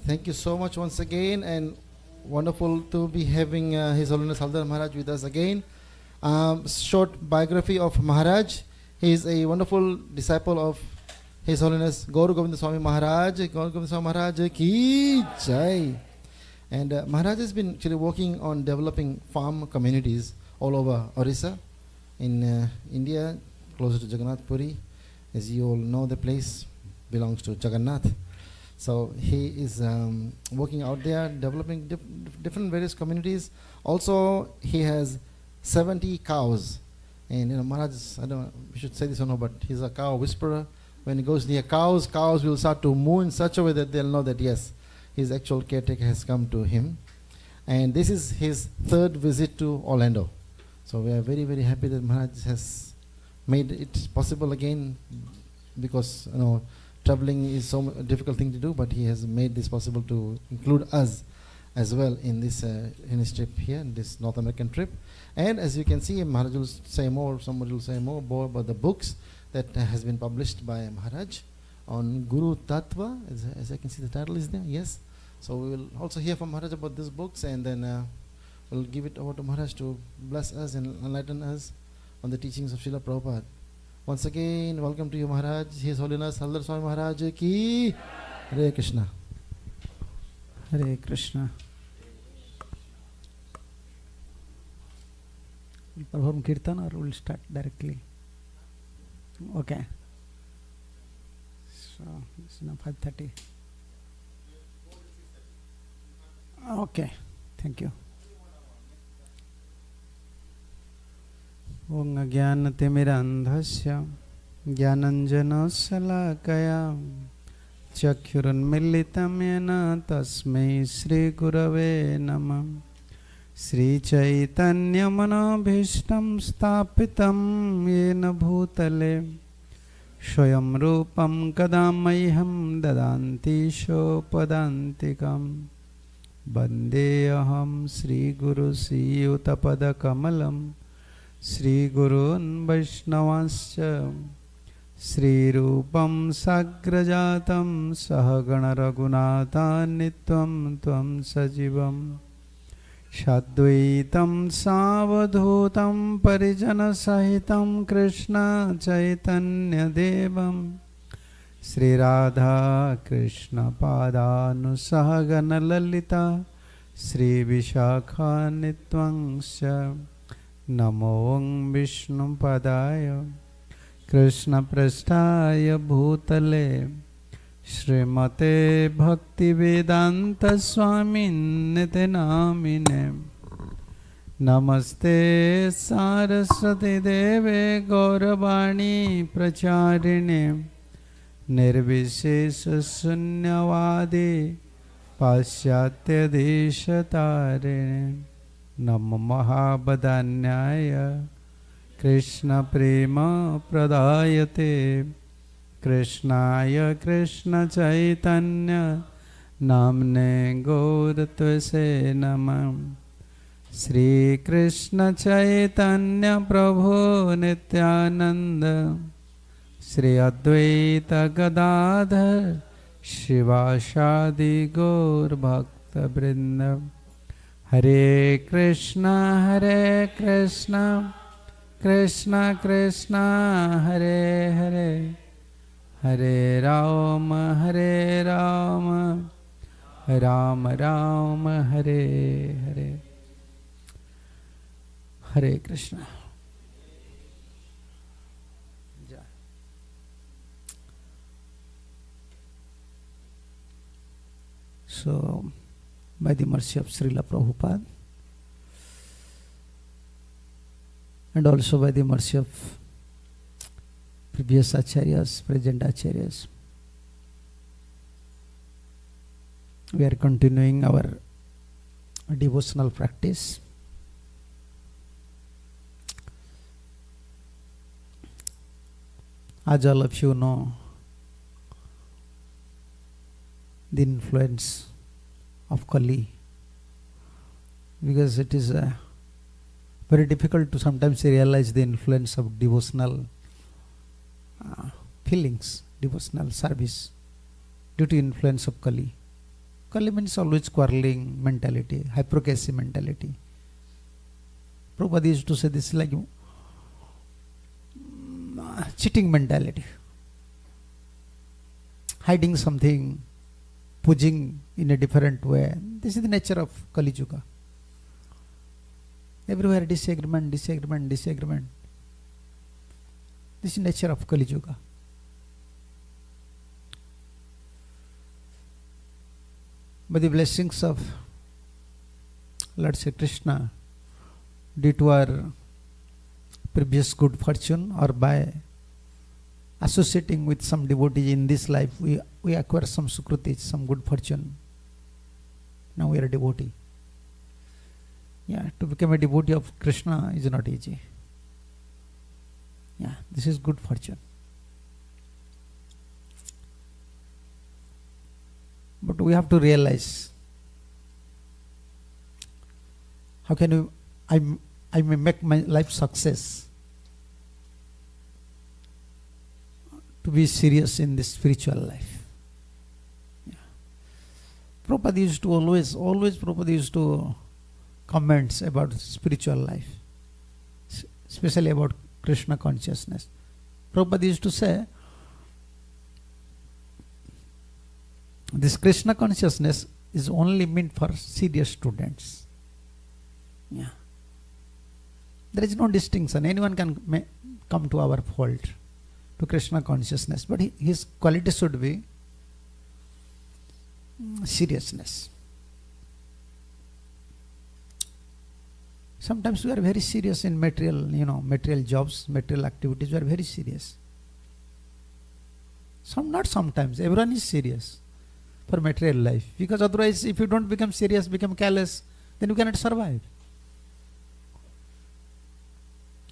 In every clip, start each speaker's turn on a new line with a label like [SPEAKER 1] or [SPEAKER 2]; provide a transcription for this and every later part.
[SPEAKER 1] Thank you so much once again, and wonderful to be having His Holiness Haldar Maharaj with us again. Short biography of Maharaj. He is a wonderful disciple of His Holiness Gaur Govinda Swami Maharaj. Gaur Govinda Swami Maharaj ki jai. And Maharaj has been actually working on developing farm communities all over Orissa, in India, closer to Jagannath Puri. As you all know, the place belongs to Jagannath. So he is working out there, developing different various communities. Also, he has 70 cows. And Maharaj, I don't know, we should say this or no, but he's a cow whisperer. When he goes near cows, cows will start to moo in such a way that they'll know that yes, his actual caretaker has come to him. And this is his third visit to Orlando. So we are very, very happy that Maharaj has made it possible again, because traveling is so difficult thing to do, but he has made this possible to include us as well in this in his trip here, in this North American trip. And as you can see, Maharaj will say more, somebody will say more about the books that has been published by Maharaj on Guru Tattva. As I can see, the title is there, yes. So we will also hear from Maharaj about these books, and then we'll give it over to Maharaj to bless us and enlighten us on the teachings of Srila Prabhupada. Once again, welcome to you, Maharaj. His Holiness Haldar Swami Maharaj ki Hare Krishna.
[SPEAKER 2] Hare Krishna. We'll perform kirtan or we'll start directly? Okay. So it's now 5:30. Okay. Thank you. Om Jnanatimirandhasya Jnananjana-salakaya Chakshurunmilitam yena tasmai Shri Gurave Namah. Shri Chaitanya Manobhishtam Stapitam yena bhutale Swayam Rupam Kadamaiham Dadanti Shopadantikam Vandeham Shri Guru Siyutapada Kamalam Shri Gurun Vaishnavascha Shri Rupam Sagrajatam Sahagana Raghunatha Nitvam Tvam Sajivam Shadvaitam Savadhutam Parijana Sahitam Krishna Chaitanya Devam Shri Radha Krishna Padanu Sahagana Lalita Shri Vishakha Nitvangsha Namo Vishnu Padaya Krishna Prasthaya Bhutale Srimate Bhakti Vedanta Swami Nite Namine Namaste Saraswati Deve Gauravani Pracharine Nirvishesha Sunyavadi Pasyatya Deshatarine Namo Mahabadanyaya Krishna Prema Pradayate Krishnaya Krishna Chaitanya Namne Gaurattvase Namah. Sri Krishna Chaitanya Prabhu Nityananda Sri Advaita Gadadhar Shivashadi Gaur Bhakta Vrinda. Hare Krishna Krishna Krishna Hare Hare Hare Rama Rama Rama Hare Hare. Hare Krishna. So, by the mercy of Srila Prabhupada and also by the mercy of previous acharyas, present acharyas, we are continuing our devotional practice. As all of you know, the influence of Kali, because it is very difficult to sometimes realize the influence of devotional feelings, devotional service, due to influence of Kali. Kali means always quarreling mentality, hypocrisy mentality. Prabhupada used to say this is like cheating mentality. Hiding something, pushing in a different way. This is the nature of Kali Yuga. Everywhere disagreement, disagreement, disagreement. This is the nature of Kali Yuga. By the blessings of Lord Sri Krishna, due to our previous good fortune or by associating with some devotee in this life, we acquire some sukruti, some good fortune. Now we are a devotee. Yeah, to become a devotee of Krishna is not easy. Yeah, this is good fortune. But we have to realize, how can I may make my life success to be serious in this spiritual life. Yeah. Prabhupada used to always Prabhupada used to comments about spiritual life, especially about Krishna consciousness. Prabhupada used to say, this Krishna consciousness is only meant for serious students. Yeah. There is no distinction. Anyone can come to our fold, to Krishna consciousness, but his quality should be seriousness. Sometimes we are very serious in material jobs, material activities. We are very serious. Not sometimes. Everyone is serious for material life, because otherwise, if you don't become serious, become careless, then you cannot survive.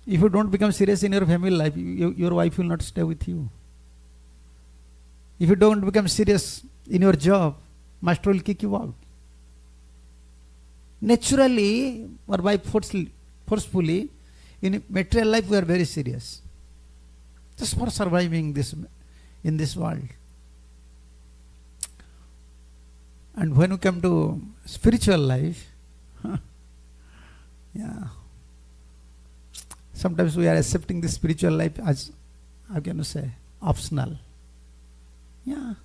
[SPEAKER 2] If you don't become serious in your family life, your wife will not stay with you. If you don't become serious in your job, master will kick you out. Naturally, or by forcefully, in material life we are very serious. Just for surviving in this world. And when we come to spiritual life, yeah, sometimes we are accepting the spiritual life as, how can you say, optional. Yeah.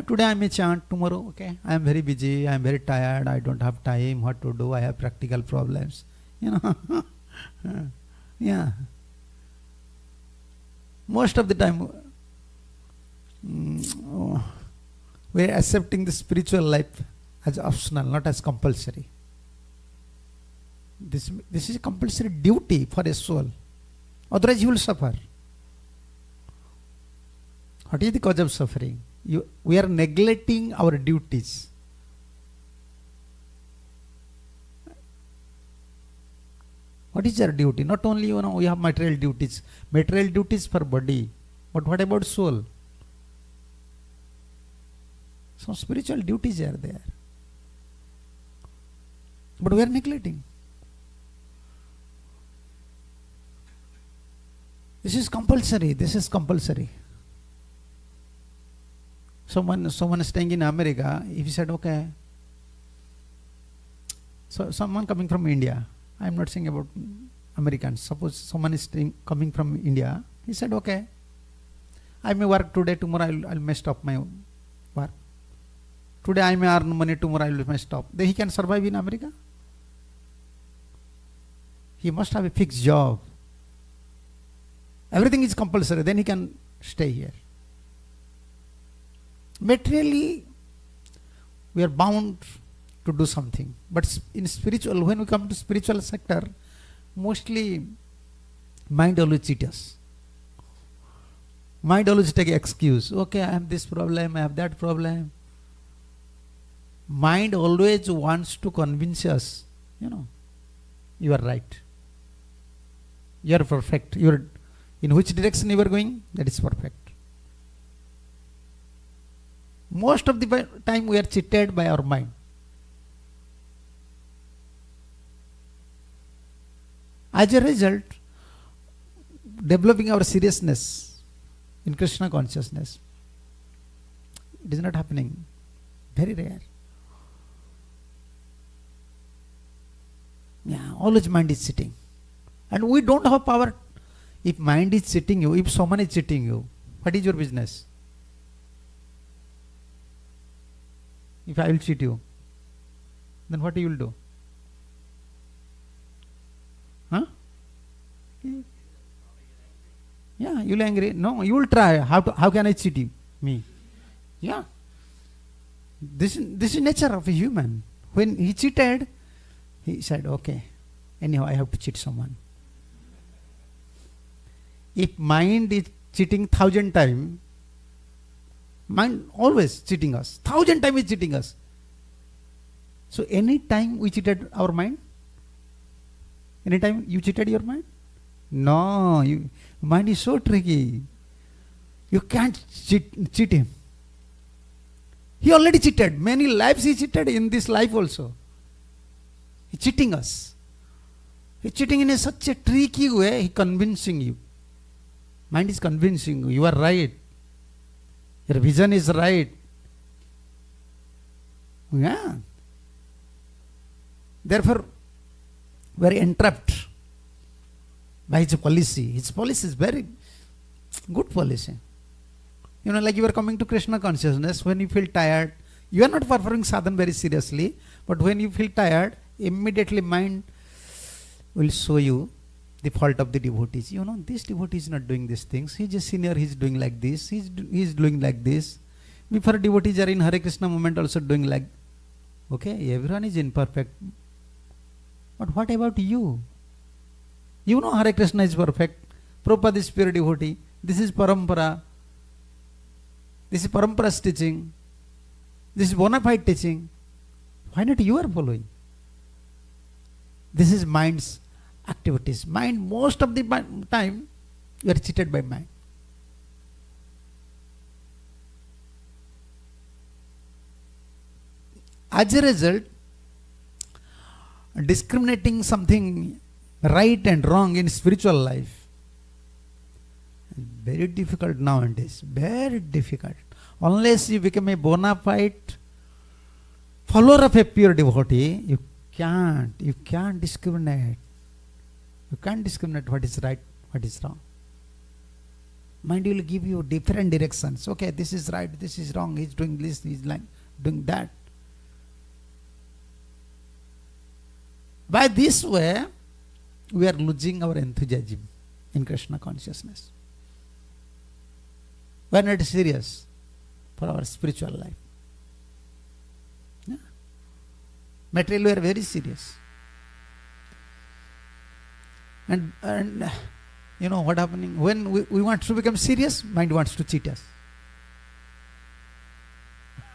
[SPEAKER 2] Today I may chant, tomorrow, okay, I am very busy, I am very tired, I don't have time, what to do, I have practical problems. Yeah. Most of the time, we are accepting the spiritual life as optional, not as compulsory. This is a compulsory duty for a soul. Otherwise you will suffer. What is the cause of suffering? We are neglecting our duties. What is our duty? Not only we have material duties for body, but what about soul? Some spiritual duties are there, but we are neglecting. This is compulsory. Someone staying in America, if he said, okay, so someone coming from India, I am not saying about Americans, suppose someone is coming from India, he said, okay, I may work today, tomorrow I may stop my work. Today I may earn money, tomorrow I may stop. Then he can survive in America? He must have a fixed job. Everything is compulsory, then he can stay here. Materially, we are bound to do something. But in spiritual, when we come to spiritual sector, mostly mind always cheats us. Mind always take excuse. Okay, I have this problem, I have that problem. Mind always wants to convince us, you are right. You are perfect. In which direction you are going, that is perfect. Most of the time we are cheated by our mind. As a result, developing our seriousness in Krishna consciousness, it is not happening. Very rare. Always mind is cheating. And we don't have power. If mind is cheating you, if someone is cheating you, what is your business? If I will cheat you, then what you will do? Huh? Yeah, you will angry. No, you will try. How can I cheat you? Me? Yeah. This is nature of a human. When he cheated, he said, okay, anyhow I have to cheat someone. If mind is cheating 1,000 times, mind always cheating us. 1,000 times is cheating us. So any time we cheated our mind? Any time you cheated your mind? No, mind is so tricky. You can't cheat him. He already cheated. Many lives he cheated, in this life also. He's cheating us. He's cheating in such a tricky way, he's convincing you. Mind is convincing you, you are right. Your vision is right. Yeah. Therefore, we are entrapped by his policy. His policy is very good policy. You know, like you are coming to Krishna consciousness, when you feel tired, you are not performing sadhana very seriously, but when you feel tired, immediately mind will show you the fault of the devotees. You know, this devotee is not doing these things. He is a senior, he is doing like this, he is doing like this. Before devotees are in Hare Krishna movement also doing like, okay, everyone is imperfect. But what about you? You know Hare Krishna is perfect. Prabhupada is pure devotee. This is parampara. This is parampara's teaching. This is bona fide teaching. Why not you are following? This is mind's activities. Mind, most of the time, you are cheated by mind. As a result, discriminating something right and wrong in spiritual life, very difficult nowadays, very difficult. Unless you become a bona fide follower of a pure devotee, you can't discriminate. You can't discriminate what is right, what is wrong. Mind will give you different directions. Okay, this is right, this is wrong, he's doing this, he's like doing that. By this way, we are losing our enthusiasm in Krishna consciousness. We are not serious for our spiritual life. Yeah. Materially, we are very serious. And you know what happening? When we want to become serious, mind wants to cheat us.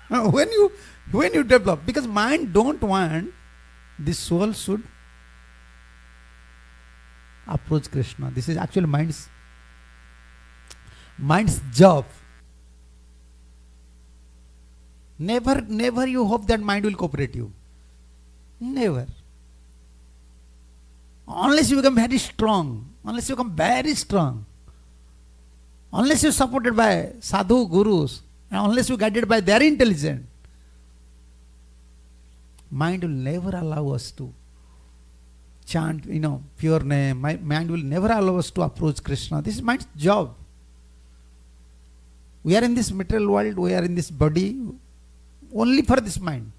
[SPEAKER 2] When you develop, because mind don't want the soul should approach Krishna. This is actually mind's job. Never you hope that mind will cooperate you. Never. Unless you become very strong, unless you are supported by sadhu gurus, and unless you are guided by their intelligence, mind will never allow us to chant, pure name. Mind will never allow us to approach Krishna. This is mind's job. We are in this material world, we are in this body only for this mind.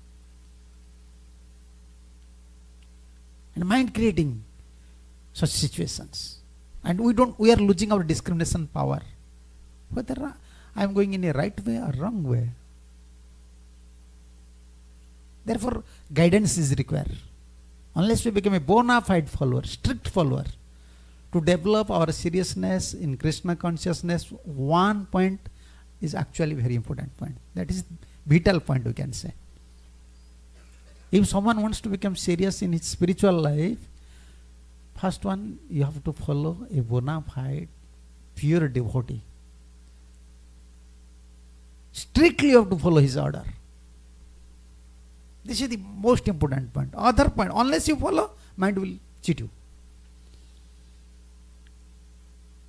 [SPEAKER 2] And mind creating such situations. And we are losing our discrimination power. Whether I am going in a right way or wrong way. Therefore, guidance is required. Unless we become a bona fide follower, strict follower, to develop our seriousness in Krishna consciousness, one point is actually very important point. That is vital point, we can say. If someone wants to become serious in his spiritual life, first one, you have to follow a bona fide, pure devotee. Strictly you have to follow his order. This is the most important point. Other point, unless you follow, mind will cheat you.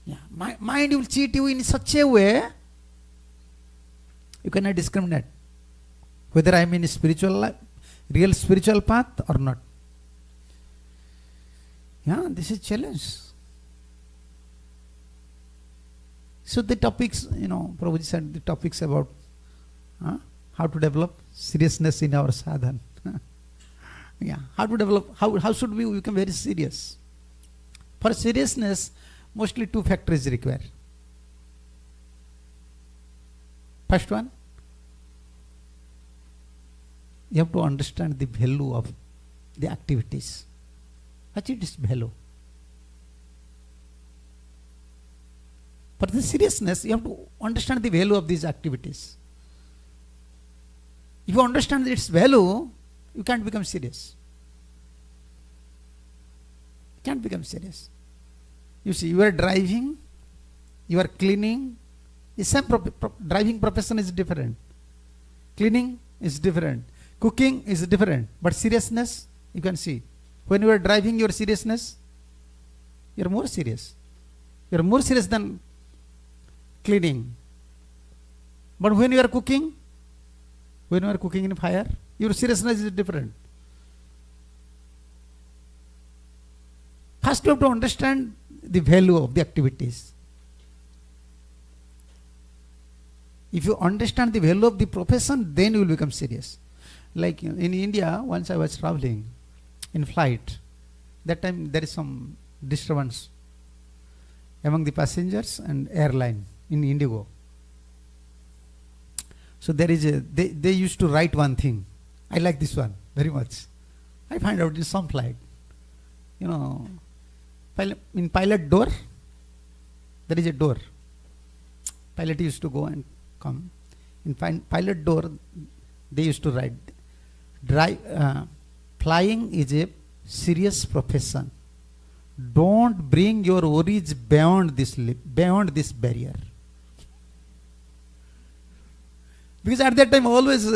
[SPEAKER 2] Yeah, mind will cheat you in such a way, you cannot discriminate whether I am in a spiritual life, real spiritual path or not. Yeah, this is challenge. So the topics, Prabhuji said the topics about how to develop seriousness in our sadhana. Yeah, how to develop, how should we become very serious? For seriousness, mostly two factors require. First one, you have to understand the value of the activities. What is value? For the seriousness, you have to understand the value of these activities. If you understand its value, you can't become serious. You can't become serious. You see, you are driving, you are cleaning. The same driving profession is different. Cleaning is different. Cooking is different. But seriousness, you can see. When you are driving, your seriousness, you are more serious. You are more serious than cleaning. But when you are cooking in fire, your seriousness is different. First you have to understand the value of the activities. If you understand the value of the profession, then you will become serious. Like in India, once I was traveling in flight. That time there is some disturbance among the passengers and airline in Indigo. So there is they used to write one thing. I like this one very much. I find out in some flight, in pilot door, there is a door. Pilot used to go and come. In pilot door, they used to write, flying is a serious profession. Don't bring your worries beyond this barrier. Because at that time always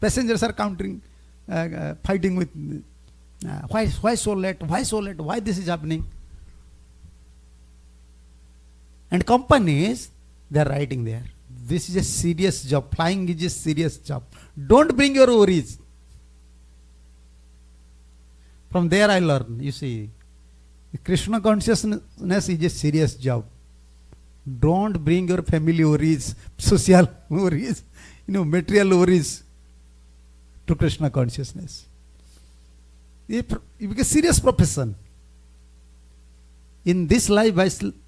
[SPEAKER 2] passengers are fighting with why so late, why this is happening. And companies, they are writing there, this is a serious job, flying is a serious job. Don't bring your worries. From there I learned, you see, Krishna consciousness is a serious job. Don't bring your family worries, social worries, material worries to Krishna consciousness. It becomes a serious profession. In this life,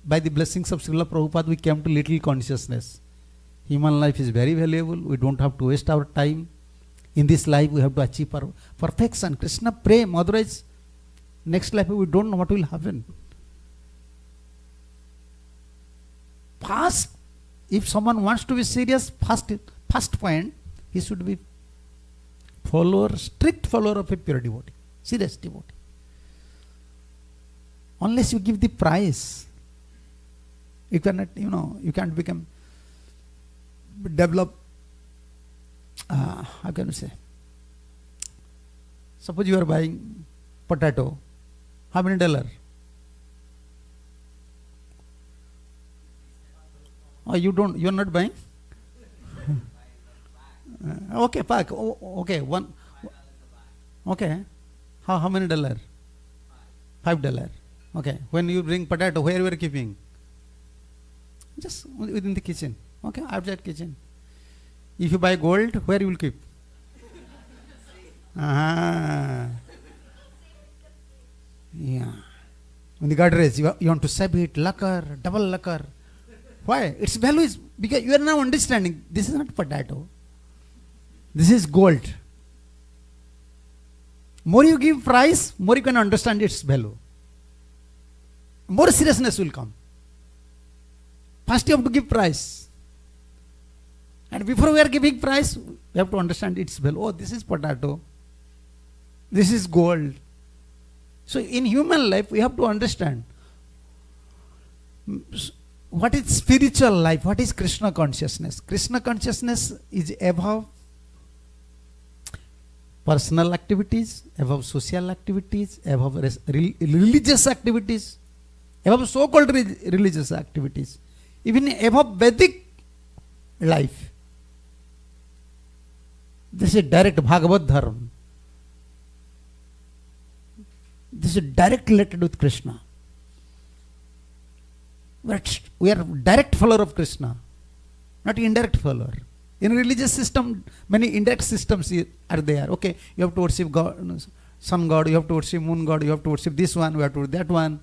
[SPEAKER 2] by the blessings of Srila Prabhupada, we came to little consciousness. Human life is very valuable. We don't have to waste our time. In this life, we have to achieve perfection. Krishna prem. Otherwise, next life, we don't know what will happen. First, if someone wants to be serious, first point, he should be strict follower of a pure devotee, serious devotee. Unless you give the price, you cannot, you can't develop, how can you say? Suppose you are buying potato, how many $? Oh, you are not buying? Okay, pack. Okay, one. Okay, how many $? $5. Okay, when you bring potato, where you are keeping? Just within the kitchen. Okay, outside kitchen. If you buy gold, where you will keep? Yeah. In the Godrej, you want to save it, lacquer, double lacquer. Why? Its value is because you are now understanding this is not potato. This is gold. More you give price, more you can understand its value. More seriousness will come. First you have to give price. And before we are giving price, we have to understand its value. Oh, this is potato. This is gold. So in human life, we have to understand what is spiritual life, what is Krishna consciousness. Krishna consciousness is above personal activities, above social activities, above religious activities, above so-called religious activities, even above Vedic life. This is direct Bhagavad Dharma. This is direct related with Krishna. We are direct follower of Krishna, not indirect follower. In religious system, many indirect systems are there. Okay, you have to worship God, sun god, you have to worship moon god, you have to worship this one, you have to worship that one.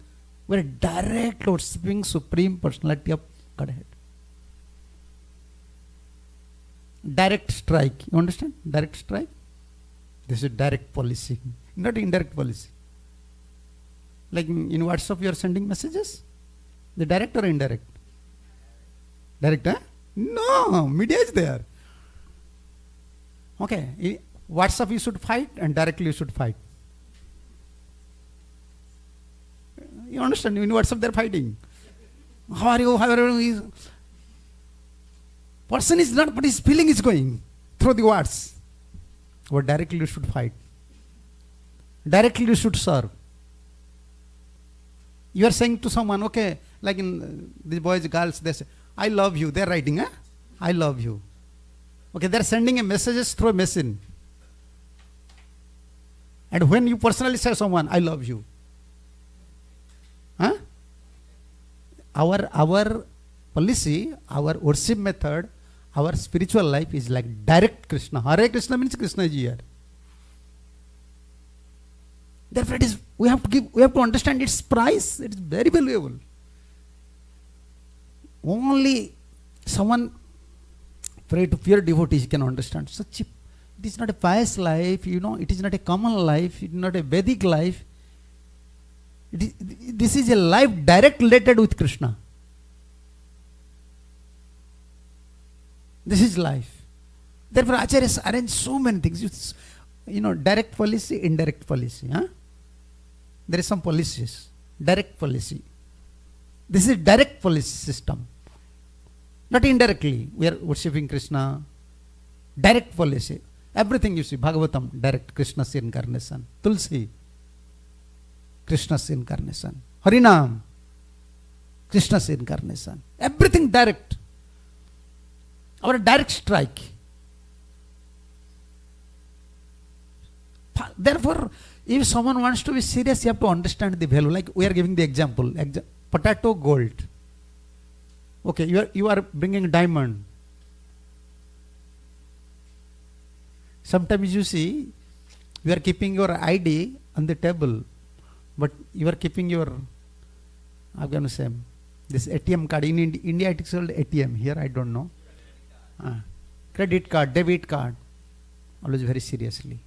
[SPEAKER 2] We are direct worshipping Supreme Personality of Godhead. Direct strike. You understand? Direct strike. This is direct policy, not indirect policy. Like in WhatsApp, you are sending messages. The direct or indirect? Direct, huh? No, media is there. Okay, WhatsApp you should fight and directly you should fight. You understand? In WhatsApp they are fighting. How are you? How are you? Person is not, but his feeling is going through the words. But directly you should fight. Directly you should serve. You are saying to someone, okay, like in the boys, girls, they say, I love you. They are writing, huh? I love you. Okay, they are sending a messages through a machine. And when you personally say someone, I love you. Huh? Our policy, our worship method, our spiritual life is like direct Krishna. Hare Krishna means Krishna is here. Therefore, we have to understand its price. It is very valuable. Only someone pray to pure devotees can understand. It is not a pious life, it is not a common life, it is not a Vedic life. This is a life direct related with Krishna. This is life. Therefore, Acharyas arrange so many things. Direct policy, indirect policy. Huh? There is some policies. Direct policy. This is direct policy system. Not indirectly. We are worshipping Krishna. Direct policy. Everything you see. Bhagavatam, direct Krishna's incarnation. Tulsi, Krishna's incarnation. Harinam, Krishna's incarnation. Everything direct. Our direct strike. Therefore, if someone wants to be serious, you have to understand the value. Like we are giving the example. Potato, gold. Okay, you are bringing diamond. Sometimes you see, you are keeping your ID on the table, but you are keeping your, I'm going to say, this ATM card. In India it is called ATM. Here I don't know. Credit card, debit card. Always very seriously.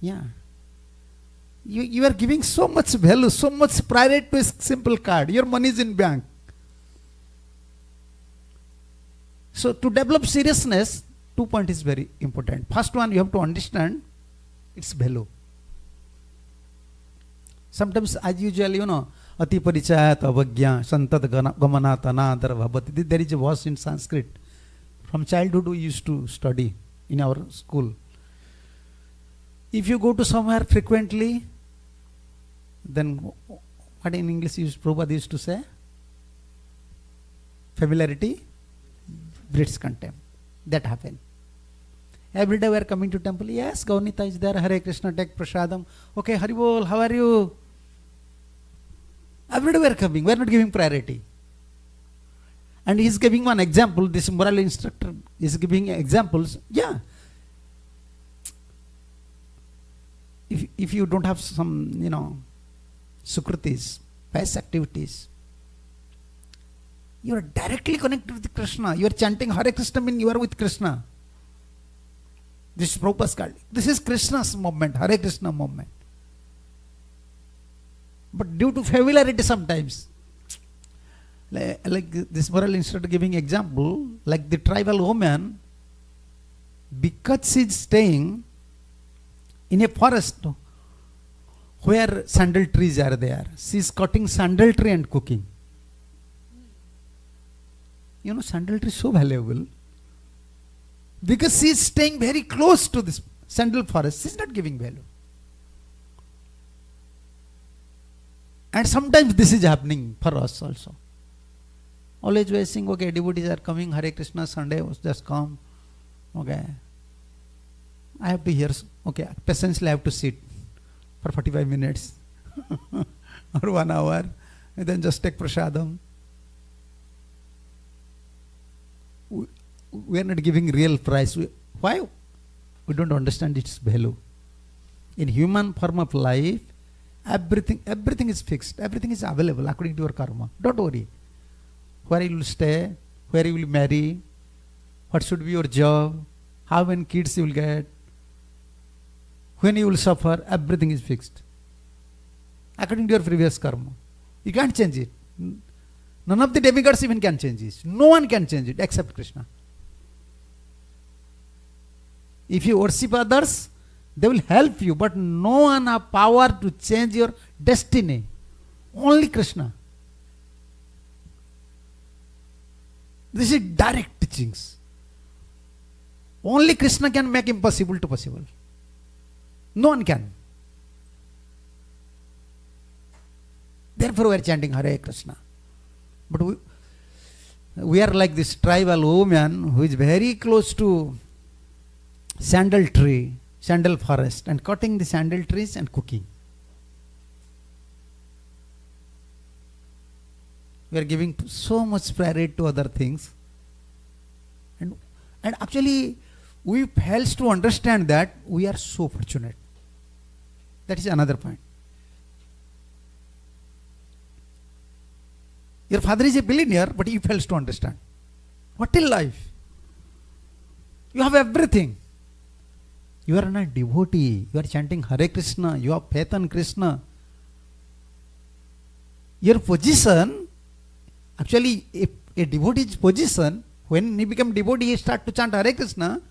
[SPEAKER 2] Yeah. You are giving so much value, so much priority to a simple card. Your money is in bank. So to develop seriousness, 2 points is very important. First one, you have to understand its value. Sometimes, as usual, Ati parichayat avagya santat gamanatana bhavati. There is a verse in Sanskrit. From childhood we used to study in our school. If you go to somewhere frequently, then what in English Prabhupada used to say? Familiarity breeds contempt. That happened. Every day we are coming to temple. Yes, Gaunita is there. Hare Krishna, take prasadam. Okay, Haribol, how are you? Every day we are coming. We are not giving priority. And he is giving one example. This moral instructor is giving examples. Yeah. If you don't have some, sukritis, past activities, you are directly connected with Krishna. You are chanting Hare Krishna means you are with Krishna. This is Prabhupada's called. This is Krishna's movement, Hare Krishna movement. But due to familiarity sometimes, like this moral instructor giving example, like the tribal woman, because she is staying in a forest where sandal trees are there, she is cutting sandal tree and cooking. Sandal tree is so valuable. Because she is staying very close to this sandal forest, she is not giving value. And sometimes this is happening for us also. Always we are saying, okay, devotees are coming, Hare Krishna, Sunday was just come. Okay. I have to hear, okay, patiently I have to sit for 45 minutes or 1 hour, and then just take prasadam. We are not giving real price. Why? We don't understand its value. In human form of life, everything is fixed. Everything is available according to your karma. Don't worry. Where you will stay, where you will marry, what should be your job, how many kids you will get, when you will suffer, everything is fixed. According to your previous karma. You can't change it. None of the demigods even can change it. No one can change it except Krishna. If you worship others, they will help you, but no one has power to change your destiny. Only Krishna. This is direct teachings. Only Krishna can make impossible to possible. No one can. Therefore we are chanting Hare Krishna. But we are like this tribal woman who is very close to sandal tree, sandal forest, and cutting the sandal trees and cooking. We are giving so much priority to other things. And actually we fail to understand that we are so fortunate. That is another point. Your father is a billionaire, but he fails to understand. What is life? You have everything. You are not a devotee. You are chanting Hare Krishna. You have faith in Krishna. Your position, actually a devotee's position, when he become devotee, he start to chant Hare Krishna,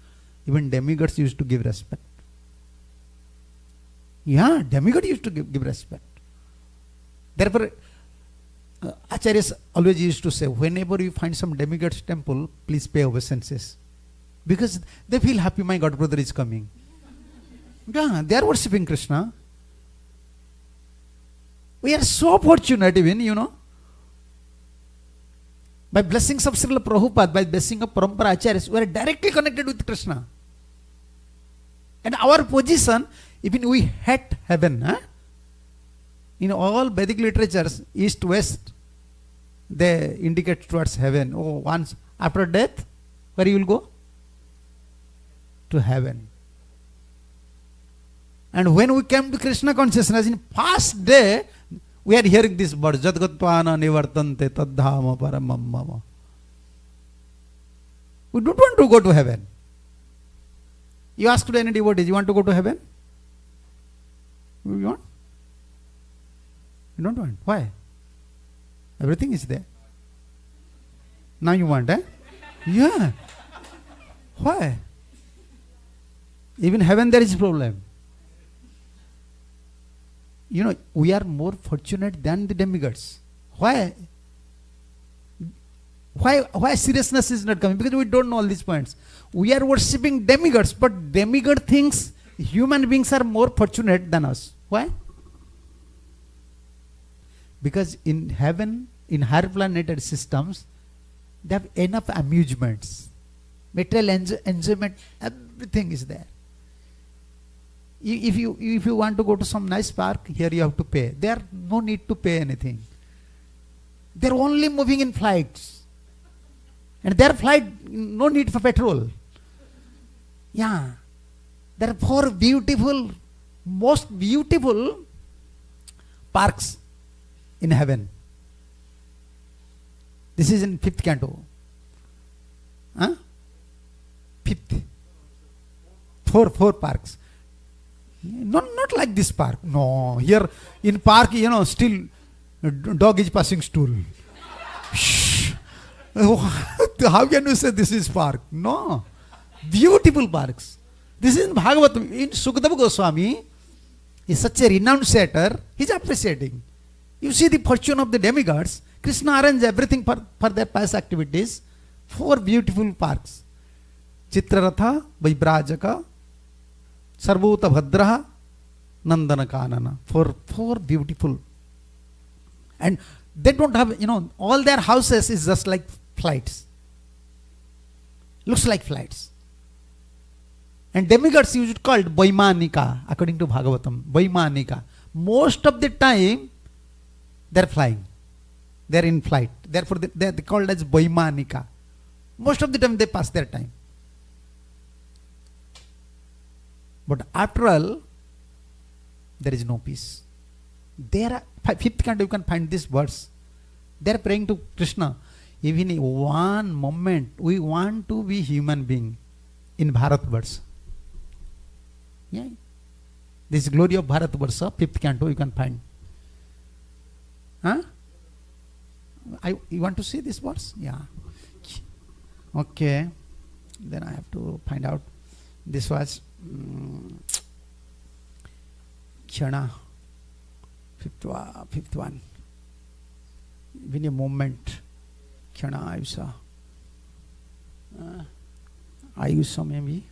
[SPEAKER 2] even demigods used to give respect. Yeah, demigods used to give respect. Therefore, Acharyas always used to say, whenever you find some demigod's temple, please pay obeisances. Because they feel happy, my God brother is coming. Yeah, they are worshipping Krishna. We are so fortunate even, by blessings of Srila Prabhupada, by blessing of Parampara Acharyas, we are directly connected with Krishna. And our position, even we hate heaven. In all Vedic literatures, east, west, they indicate towards heaven. Oh, once after death, where you will go? To heaven. And when we came to Krishna consciousness, in past day, we are hearing this word, Jadgatpana nivartante tadhama paramam mama. We don't want to go to heaven. You ask to any devotees, you want to go to heaven? You want? You don't want. Why? Everything is there. Now you want, eh? Yeah. Why? Even heaven there is a problem. We are more fortunate than the demigods. Why? Why seriousness is not coming? Because we don't know all these points. We are worshipping demigods, but demigod thinks human beings are more fortunate than us. Why? Because in heaven, in higher planetary systems, they have enough amusements, material enjoyment, everything is there. If you want to go to some nice park, here you have to pay. There no need to pay anything. They are only moving in flights. And their flight, no need for petrol. Yeah. There are 4 beautiful, most beautiful parks in heaven. This is in 5th canto. 5th. 4 parks. Not like this park. No. Here in park, still dog is passing stool. How can you say this is park? No. Beautiful parks. This is in Bhagavatam. In Sukadeva Goswami is such a renunciator. He is appreciating. You see the fortune of the demigods. Krishna arranged everything for their pious activities. 4 beautiful parks. Chitraratha, Vaibrajaka, Sarvota Bhadraha, Nandana Kanana. 4 beautiful. And they don't have, all their houses is just like flights. Looks like flights. And demigods usually called Vaimanika, according to Bhagavatam. Vaimanika. Most of the time, they are flying. They are in flight. Therefore, they are called as Vaimanika. Most of the time, they pass their time. But after all, there is no peace. There are, fifth canto, you can find this verse. They are praying to Krishna. Even in one moment, we want to be human being in Bharatvarsha. Yeah. This glory of Bharatvarsha, fifth canto, you can find. Huh? You want to see this verse? Yeah. Okay. Then I have to find out. This was Kshana, fifth one. Even a moment. Kshana Ayusa. Ayusa maybe.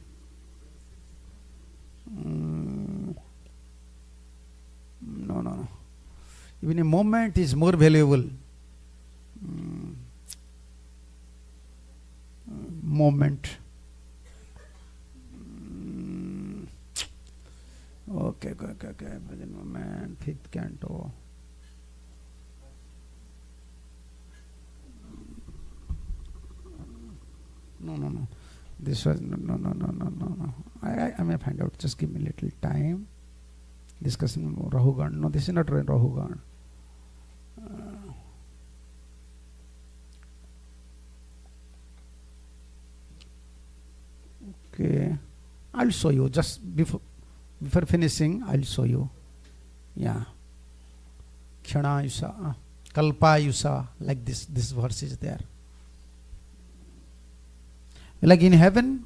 [SPEAKER 2] No. Even a moment is more valuable. Moment. Okay. Present moment. Fifth canto. No. This was no. I may find out. Just give me a little time. Discussing Rahugan. No, this is not Rahugan. Okay. I'll show you. Just before finishing, I'll show you. Yeah. Kshanayusa, Kalpayusa, like this verse is there. Like in heaven,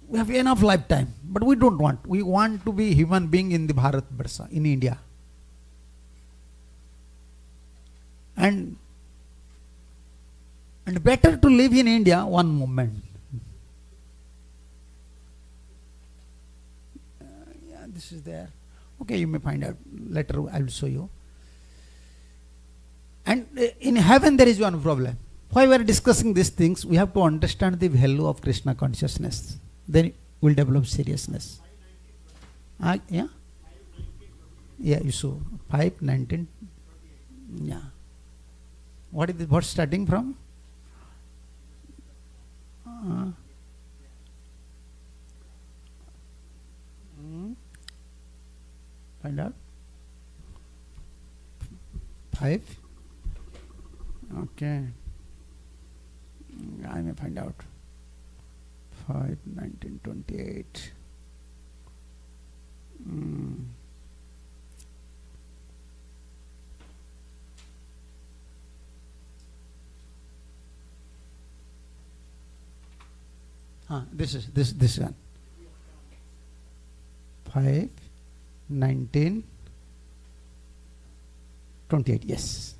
[SPEAKER 2] we have enough lifetime, but we don't want. We want to be human being in the Bharatvarsha, in India. And better to live in India one moment. Yeah, this is there. Okay, you may find out later. I will show you. And in heaven there is one problem. While we are discussing these things, we have to understand the value of Krishna consciousness. Then we will develop seriousness. Yeah? Yeah, you saw 5:19. Yeah. What is the verse starting from? Find out. 5. Okay. I may find out. 5:19:28. This one. 5:19:28. Yes.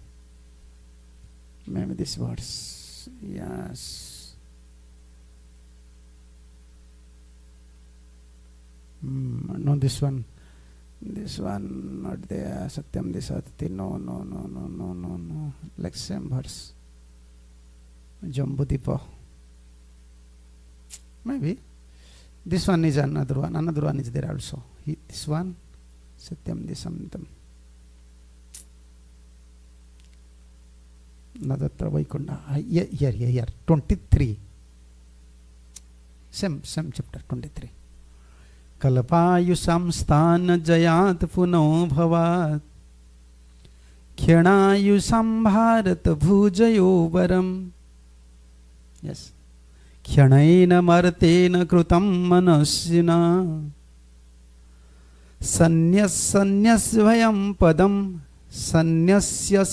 [SPEAKER 2] Maybe this verse. Yes. No, this one. This one not there. Satyam Disati. No. Like same verse. Jambudipa. Maybe. This one is another one. Another one is there also. This one. Satyam Disamtam. Nadatra Vaikunda. Here. 23. Same chapter, 23. Kalpayusam sthana jayat puno bhavat. Kyanayusam bharat bhujayo varam. Yes. Kyanayena martena krutam manasyana. Sanyasvayam padam. Sanyasya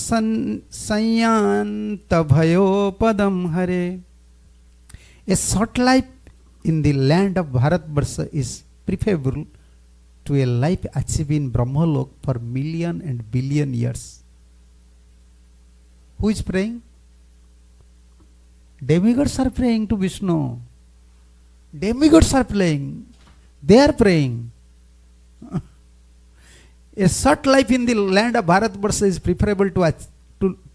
[SPEAKER 2] sanyanta bhayo padam hare. A short life in the land of Bharatvarsha is preferable to a life achieved in Brahmalok for million and billion years. Who is praying? Demigods are praying to Vishnu. Demigods are praying. They are praying. A short life in the land of Bharatvarsha is preferable to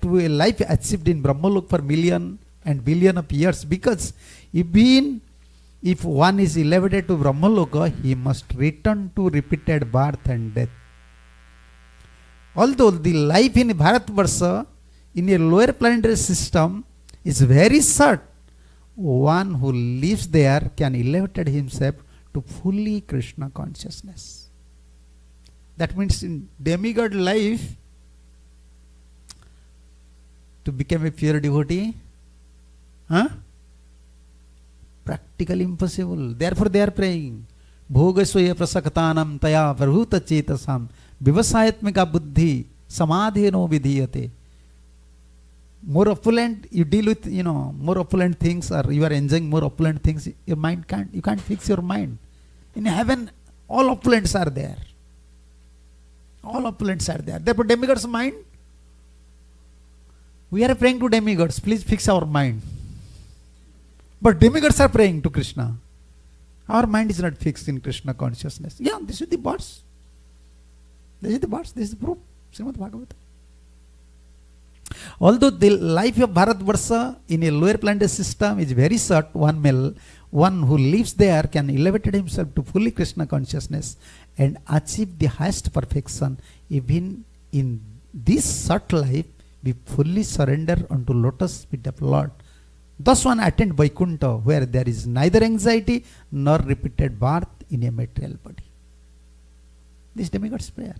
[SPEAKER 2] to a life achieved in Brahmalok for million and billion of years, because even if one is elevated to Brahmaloka, he must return to repeated birth and death. Although the life in Bharatvarsha, in a lower planetary system, is very short, one who lives there can elevate himself to fully Krishna consciousness. That means in demigod life, to become a pure devotee, practically impossible. Therefore they are praying. Bhogasvaya prasaktanam taya prabhuta chetasam vivasayatmika buddhi samadhino vidhiyate. More opulent you deal with, more opulent things, or you are enjoying more opulent things, your mind you can't fix your mind. In heaven, all opulents are there. All opulents are there. Therefore demigod's mind, we are praying to demigods, please fix our mind. But demigods are praying to Krishna. Our mind is not fixed in Krishna consciousness. Yeah, this is the verse. This is the verse. This is the proof. Srimad Bhagavatam. Although the life of Bharatvarsha in a lower planetary system is very short, one who lives there can elevate himself to fully Krishna consciousness and achieve the highest perfection. Even in this short life, we fully surrender unto lotus feet of Lord. Thus one attained Vaikuntha, where there is neither anxiety nor repeated birth in a material body. This demigod's prayer.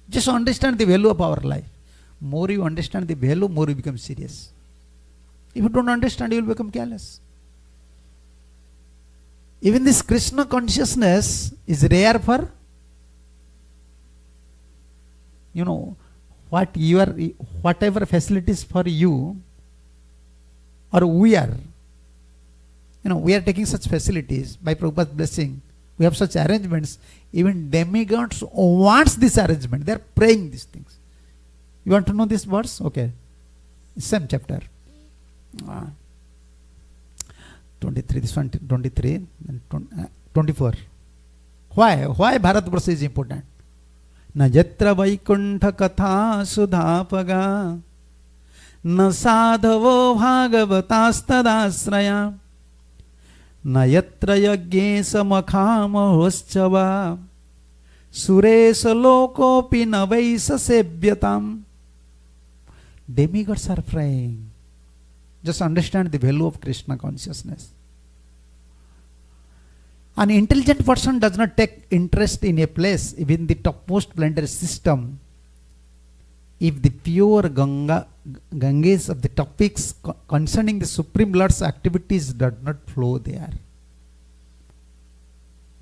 [SPEAKER 2] Just understand the value of our life. More you understand the value, more you become serious. If you don't understand, you will become careless. Even this Krishna consciousness is rare for, whatever facilities for you, or we are taking such facilities by Prabhupada's blessing. We have such arrangements. Even demigods wants this arrangement. They are praying these things. You want to know this verse? Okay. Same chapter. 23, this one 23 and 24. Why Bharatvarsha is important? Na jatra vaikuntha katha sudhapaga na sadhavo bhagavatasthadasraya na yatra yagyesa makhamahoschava suresa lokopi na vaisa sebyatam. Demigods are praying. Just understand the value of Krishna consciousness. An intelligent person does not take interest in a place, even the topmost planetary system, if the pure Ganges of the topics concerning the Supreme Lord's activities does not flow there.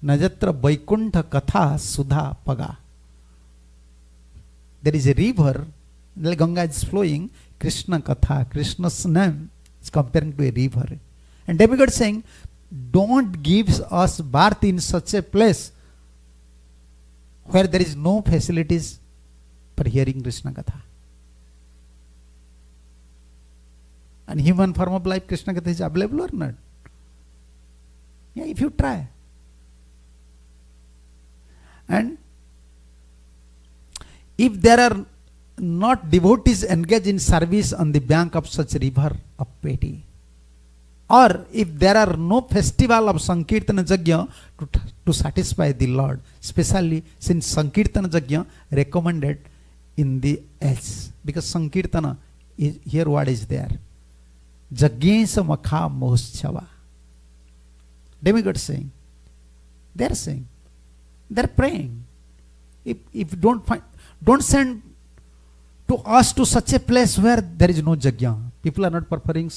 [SPEAKER 2] Najatra Vaikuntha Katha Sudha Paga. There is a river, the Ganga is flowing, Krishna Katha, Krishna's name is comparing to a river. And demigod saying, don't give us birth in such a place where there is no facilities for hearing Krishna Katha. And human form of life, Krishna Katha is available or not? Yeah, if you try. And if there are not devotees engaged in service on the bank of such river of pity, or if there are no festival of Sankirtana Yajna to satisfy the Lord, especially since Sankirtana Yajna recommended in the age, because Sankirtana is here, what is there? Jagyesa Makha Moschava. Demigod saying, they are saying, they are praying. If don't send to us to such a place where there is no Yajna. People are not preferring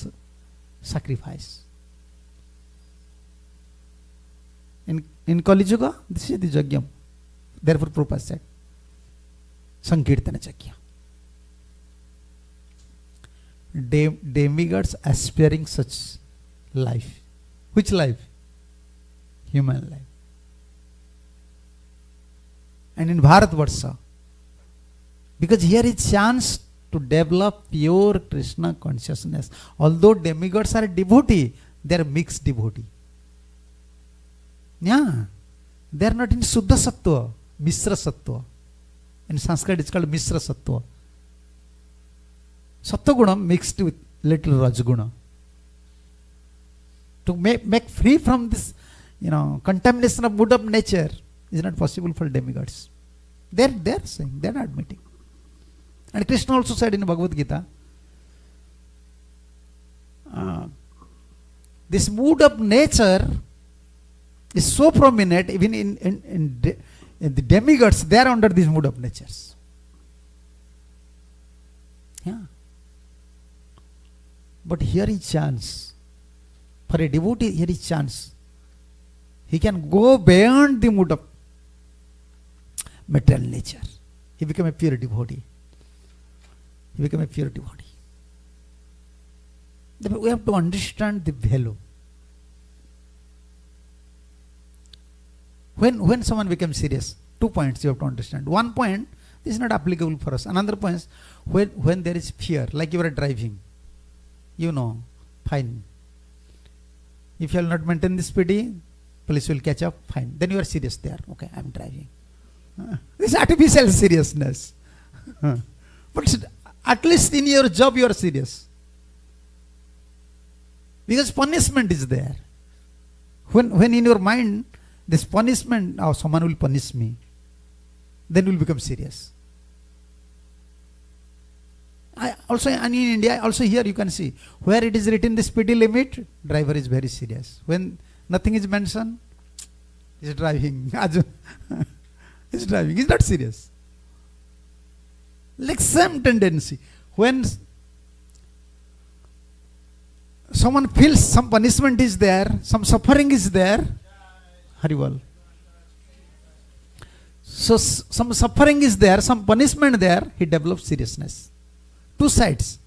[SPEAKER 2] sacrifice. In Kali Yuga, this is the Yajna. Therefore Prabhupada said, Sankirtana Yajna. Demigods aspiring such life. Which life? Human life. And in Bharatvarsha, because here is chance to develop pure Krishna consciousness. Although demigods are devotee, they are mixed devotee. Yeah, they are not in Suddha Sattva, Misra Sattva. In Sanskrit it's called Misra Sattva. Sattva mixed with little Rajguna. To make free from this, contamination of mood of nature is not possible for demigods. They're saying, they're admitting. And Krishna also said in Bhagavad Gita, this mood of nature is so prominent, even in the demigods, they are under this mood of natures. Yeah. But here is chance. For a devotee, here is chance. He can go beyond the mood of material nature. He become a pure devotee. He become a pure devotee. We have to understand the value. When someone becomes serious, 2 points you have to understand. 1 point, this is not applicable for us. Another point is when there is fear, like you are driving, fine. If you will not maintain the speed, police will catch up, fine. Then you are serious there. Okay, I am driving. This is artificial seriousness. But at least in your job you are serious. Because punishment is there. When in your mind, this punishment, someone will punish me, then you will become serious. And in India, also here you can see, where it is written the speed limit, driver is very serious. When nothing is mentioned, he is driving. He's driving, he's not serious. Like same tendency. When someone feels some punishment is there, some suffering is there, Haribol. So some suffering is there, some punishment there, he develops seriousness. 2 sides.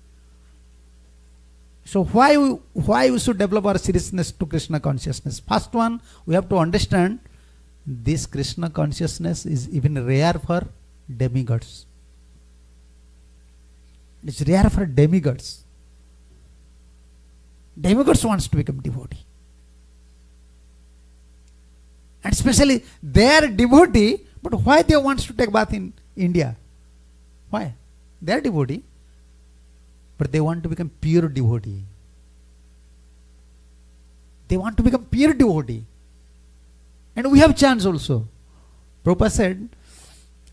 [SPEAKER 2] So why we should develop our seriousness to Krishna consciousness? First one, we have to understand this Krishna consciousness is even rare for demigods. It's rare for demigods. Demigods wants to become devotee. And especially they are devotee, but why they want to take bath in India? Why? They are devotee, but they want to become pure devotee. They want to become pure devotee. And we have chance also. Prabhupada said,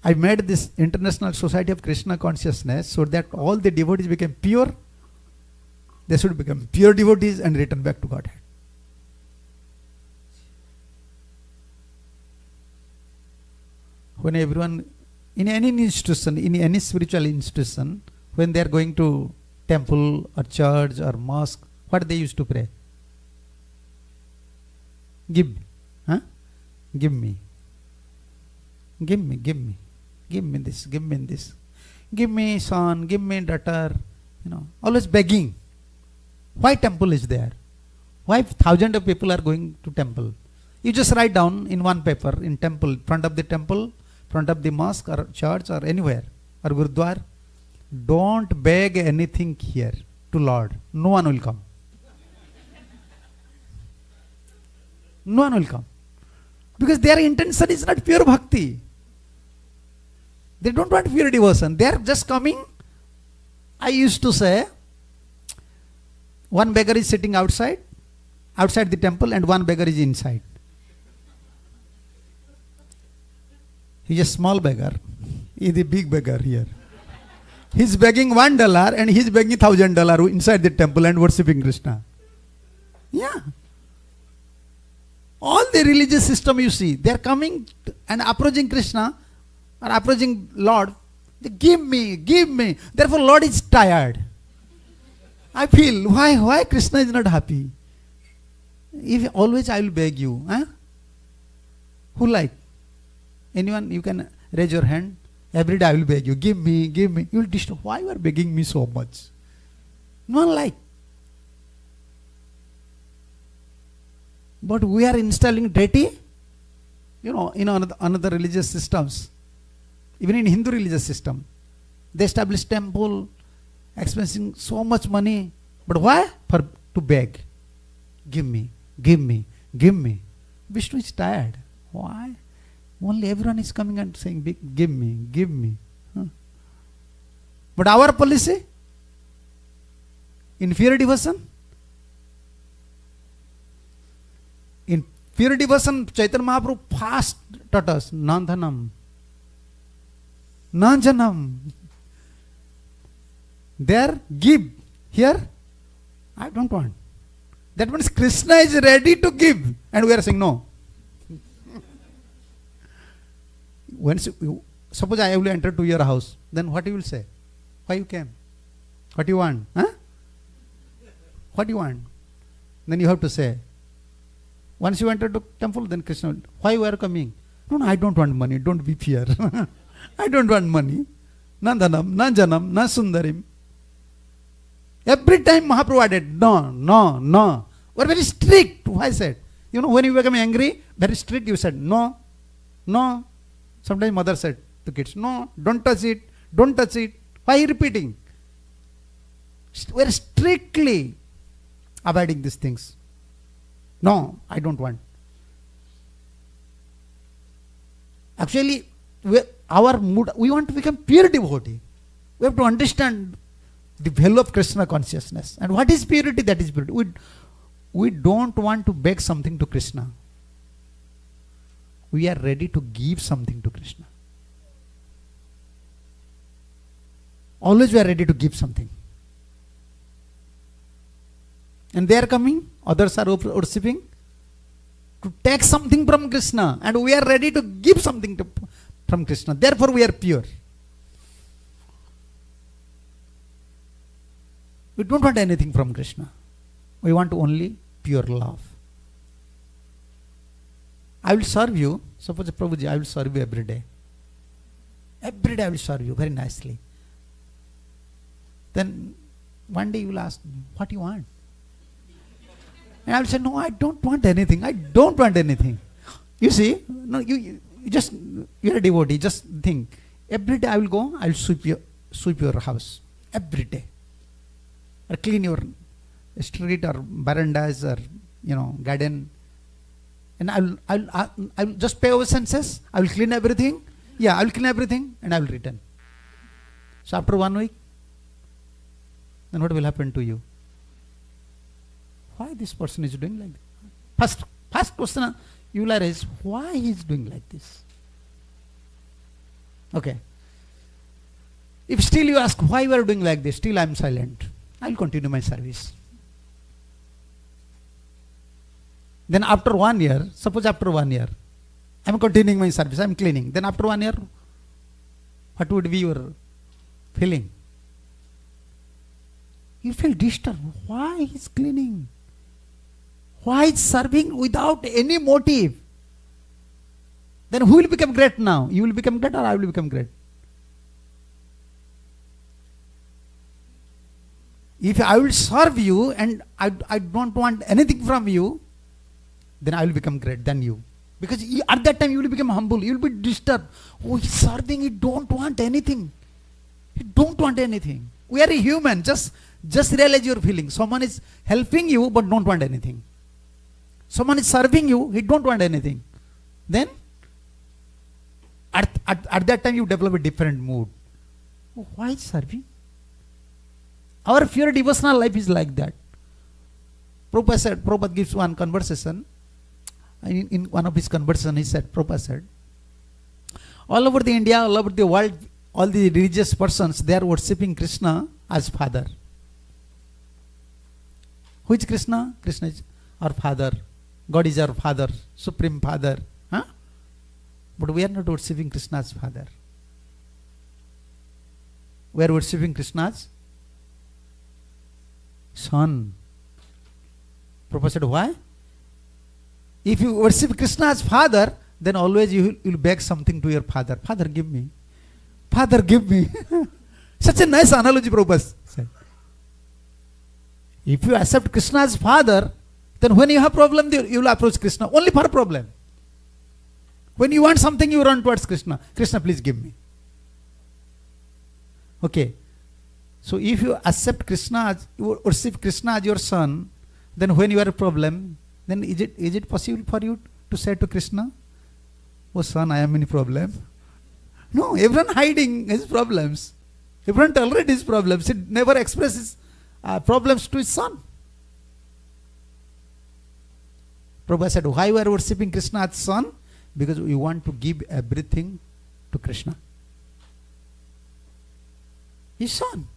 [SPEAKER 2] I made this International Society of Krishna Consciousness so that all the devotees become pure. They should become pure devotees and return back to Godhead. When everyone, in any institution, in any spiritual institution, when they are going to temple or church or mosque, what they used to pray? Give me. Huh? Give me. Give me, give me. Give me this, give me this. Give me son, give me daughter. Always begging. Why temple is there? Why thousands of people are going to temple? You just write down in one paper in temple, front of the mosque or church or anywhere or Gurudwara, don't beg anything here to Lord. No one will come. No one will come. Because their intention is not pure bhakti. They don't want pure devotion. They are just coming. I used to say, one beggar is sitting outside the temple, and one beggar is inside. He is a small beggar. He is the big beggar here. He is begging $1 and he is begging $1,000 inside the temple and worshipping Krishna. Yeah. All the religious system you see, they are coming and approaching Krishna or approaching Lord. They give me. Therefore Lord is tired. I feel, why Krishna is not happy? If always I will beg you. Huh? Who like? Anyone, you can raise your hand. Every day I will beg you. Give me. You will disturb. Why you are begging me so much? No one like. But we are installing deity, in another religious systems. Even in Hindu religious system, they establish temple, expensing so much money. But why? To beg. Give me. Vishnu is tired. Why? Only everyone is coming and saying, give me. Huh? But our policy, In pure devotion? In pure devotion, Chaitanya Mahaprabhu fast taught us, Nandhanam, Nanjanam. There, give. Here, I don't want. That means Krishna is ready to give. And we are saying no. Suppose I will enter to your house, then what you will say? Why you came? What you want? Huh? What you want? Then you have to say. Once you enter to temple, then Krishna will, why you are coming? No, I don't want money. Don't be fear. I don't want money. Nandanam, Nanjanam, Nasundarim. Every time Mahaprabhu added, no. We are very strict. Why I said? When you become angry, very strict, you said, no. Sometimes mother said to kids, no, don't touch it. Why are you repeating? We are strictly avoiding these things. No, I don't want. Actually, our mood, we want to become pure devotee. We have to understand the value of Krishna consciousness. And what is purity? That is purity. We don't want to beg something to Krishna. We are ready to give something to Krishna. Always we are ready to give something. And they are coming, others are worshipping, to take something from Krishna. And we are ready to give something from Krishna. Therefore we are pure. We don't want anything from Krishna. We want only pure love. I will serve you. Suppose Prabhuji, I will serve you every day. Every day I will serve you very nicely. Then one day you will ask me, what do you want? And I will say, no, I don't want anything. I don't want anything. You see, no, you are a devotee. Just think. Every day I will go, I will sweep your house. Every day. Or clean your street or verandas or garden. And I will just pay obeisances. I will clean everything. Yeah, I will clean everything and I will return. So after 1 week, then what will happen to you? Why this person is doing like this? First question you will arise, why he is doing like this? Okay. If still you ask why you are doing like this, still I am silent. I will continue my service. Then after 1 year, suppose after 1 year, I am continuing my service, I am cleaning. Then after 1 year, what would be your feeling? You feel disturbed. Why he is cleaning? Why is serving without any motive? Then who will become great now? You will become great or I will become great? If I will serve you and I don't want anything from you, then I will become great than you. Because at that time you will become humble. You will be disturbed. Oh, he's serving, he don't want anything. He don't want anything. We are a human. Just realize your feeling. Someone is helping you but don't want anything. Someone is serving you, he don't want anything. Then at that time you develop a different mood. Oh, why is serving? Our pure devotional life is like that. Prabhupada gives one conversation. In one of his conversations he said, Prabhupada said, all over the India, all over the world, all the religious persons, they are worshipping Krishna as Father. Who is Krishna? Krishna is our Father. God is our Father, Supreme Father. Huh? But we are not worshipping Krishna as Father. We are worshipping Krishna as Son. Prabhupada said, why? If you worship Krishna as Father, then always you will beg something to your Father. Father, give me. Father, give me. Such a nice analogy Prabhupada said. If you accept Krishna as Father, then when you have problem, you will approach Krishna only for a problem. When you want something, you run towards Krishna. Krishna, please give me. Okay. So if you accept Krishna, you worship Krishna as your son, then when you have a problem, then is it possible for you to say to Krishna, oh son, I am in a problem? No, everyone hiding his problems. Everyone tolerate his problems. He never expresses problems to his son. Prabhupada said, why we are worshipping Krishna as son? Because we want to give everything to Krishna. His son.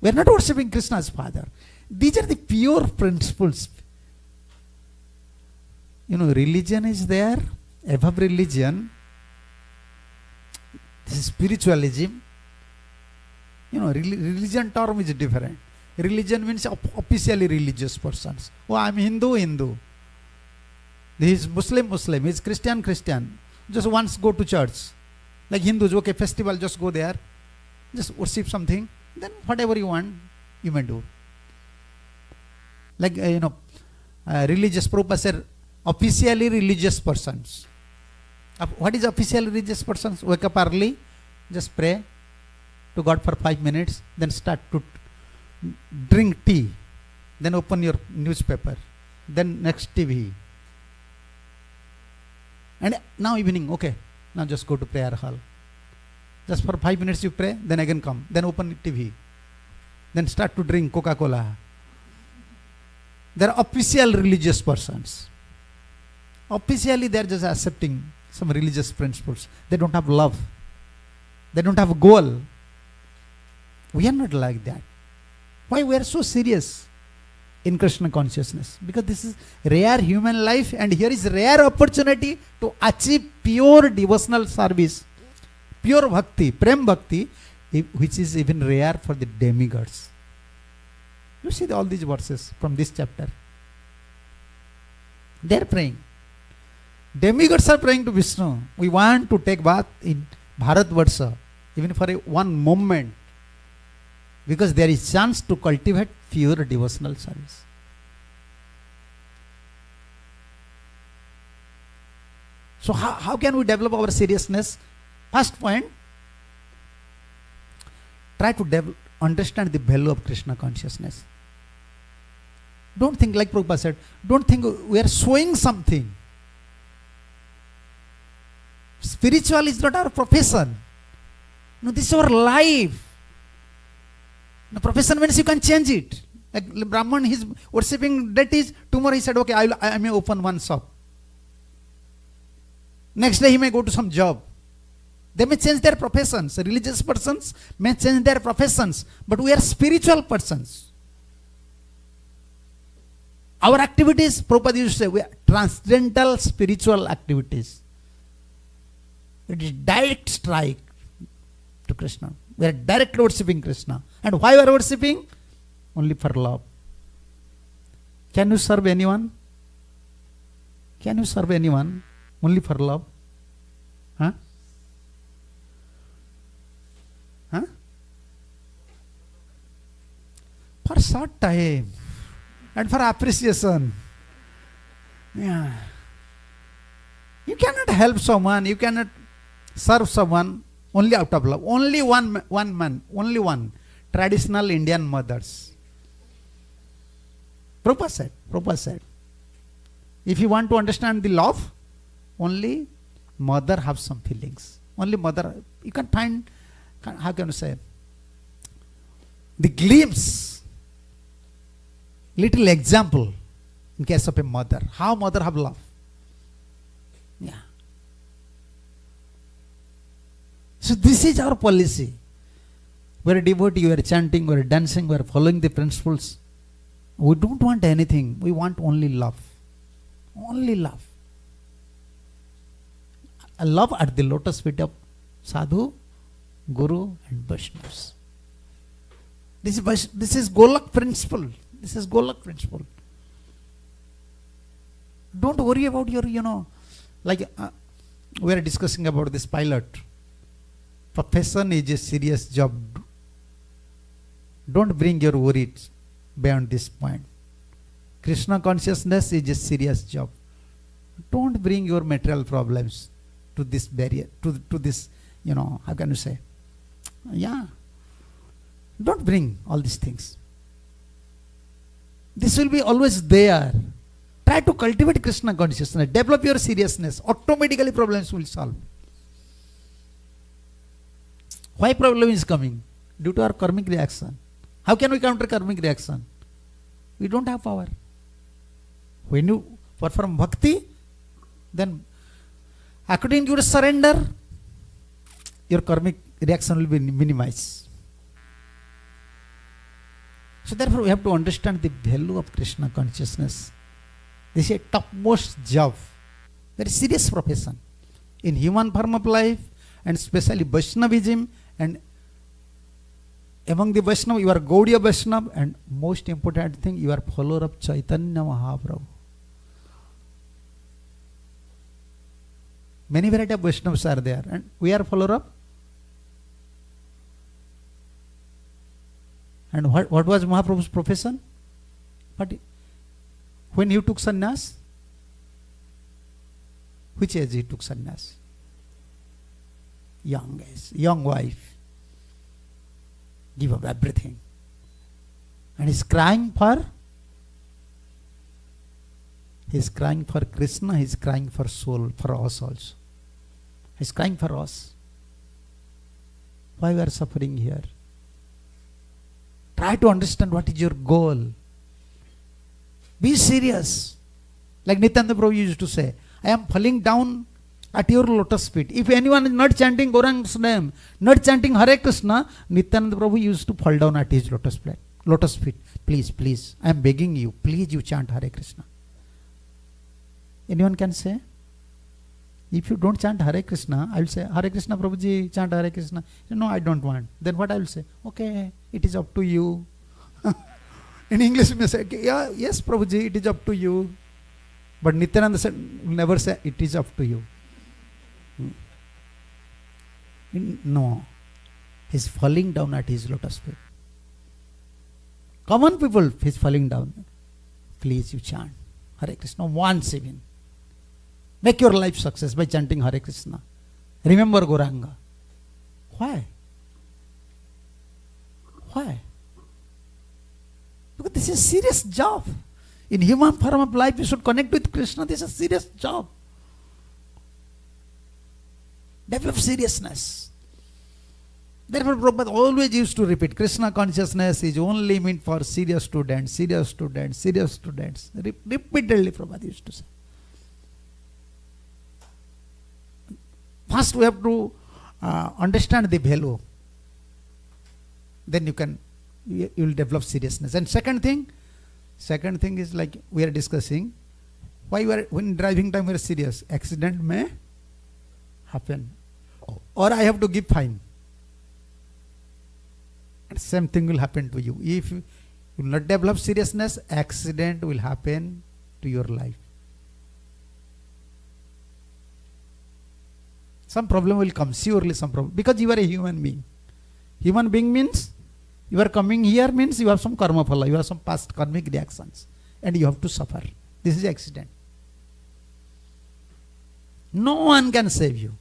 [SPEAKER 2] We are not worshipping Krishna as father. These are the pure principles. Religion is there. Above religion, this is spiritualism. Religion term is different. Religion means officially religious persons. Oh, I am Hindu. He is Muslim. He is Christian. Just once go to church. Like Hindus, okay, festival, just go there. Just worship something. Then whatever you want, you may do. Like, religious, Prabhupada said, officially religious persons. What is officially religious persons? Wake up early, just pray to God for 5 minutes, then start to drink tea, then open your newspaper, then next TV. And now evening, okay, now just go to prayer hall. Just for 5 minutes you pray, then again come, then open TV, then start to drink Coca-Cola. They are official religious persons. Officially they are just accepting some religious principles. They don't have love. They don't have a goal. We are not like that. Why we are so serious in Krishna consciousness? Because this is rare human life, and here is rare opportunity to achieve pure devotional service, pure bhakti, prem bhakti, which is even rare for the demigods. You see all these verses from this chapter. They are praying. Demigods are praying to Vishnu. We want to take bath in Bharatvarsha, even for one moment, because there is chance to cultivate pure devotional service. So how can we develop our seriousness? First point, try to understand the value of Krishna consciousness. Don't think, like Prabhupada said, don't think we are showing something. Spiritual is not our profession. No, this is our life. The profession means you can change it. Like Brahman, he's worshipping deities. Tomorrow he said, okay, I may open one shop. Next day he may go to some job. They may change their professions. Religious persons may change their professions. But we are spiritual persons. Our activities, Prabhupada used to say, we are transcendental spiritual activities. It is direct strike to Krishna. We are directly worshipping Krishna. And why we are worshipping? Only for love. Can you serve anyone? Can you serve anyone only for love? Huh? Huh? For short time and for appreciation. Yeah. You cannot help someone, you cannot serve someone only out of love. Only one man, only one. Traditional Indian mothers. Prabhupada said, if you want to understand the love, only mother have some feelings. Only mother, you can find, how can you say, the glimpse, little example in case of a mother. How mother have love. Yeah. So this is our policy. We are devotee, we are chanting, we are dancing, we are following the principles. We don't want anything. We want only love. Only love. A love at the lotus feet of Sadhu, Guru and Vaishnavas. This is Golak principle. This is Golak principle. Don't worry about your, like we are discussing about this pilot. Profession is a serious job. Don't bring your worries beyond this point. Krishna consciousness is a serious job. Don't bring your material problems to this barrier, to this, how can you say? Yeah. Don't bring all these things. This will be always there. Try to cultivate Krishna consciousness. Develop your seriousness. Automatically problems will solve. Why problem is coming? due to our karmic reaction. How can we counter karmic reaction? We don't have power. When you perform bhakti, then according to your surrender, your karmic reaction will be minimized. So therefore we have to understand the value of Krishna consciousness. This is a topmost job, very serious profession in human form of life, and especially Vaishnavism, and among the Vaishnava you are Gaudiya Vaishnava, and most important thing, you are follower of Chaitanya Mahaprabhu. Many variety of Vaishnavas are there, and we are follower of. And what was Mahaprabhu's profession? But when he took sannyas, which age he took sannyas? Young age, young wife. Give up everything. And he's crying for Krishna, he's crying for soul, for us also. He's crying for us. Why we are suffering here? Try to understand what is your goal. Be serious. Like Nityananda Prabhu used to say, I am falling down at your lotus feet. If anyone is not chanting Gaurang's name, not chanting Hare Krishna, Nityananda Prabhu used to fall down at his lotus feet. Please, please, I am begging you, please you chant Hare Krishna. Anyone can say? If you don't chant Hare Krishna, I will say, Hare Krishna Prabhuji, chant Hare Krishna. No, I don't want. Then what I will say? Okay, it is up to you. In English, we may say, yeah, yes Prabhuji, it is up to you. But Nityananda said, never say, it is up to you. No, he's falling down at his lotus feet. Common people, he's falling down. Please, you chant Hare Krishna once even. Make your life success by chanting Hare Krishna. Remember Gauranga. Why? Why? Because this is a serious job. In human form of life, you should connect with Krishna. This is a serious job. Develop seriousness. Therefore, Prabhupada always used to repeat, Krishna consciousness is only meant for serious students, serious students, serious students. Repeatedly, Prabhupada used to say. First, we have to understand the value. Then you will develop seriousness. And second thing is like we are discussing, why when driving time we are serious. Accident may happen. Or I have to give fine. And same thing will happen to you. If you will not develop seriousness, accident will happen to your life. Some problem will come, surely some problem. Because you are a human being. Human being means, you are coming here means you have some karma phala, you have some past karmic reactions. And you have to suffer. This is accident. No one can save you.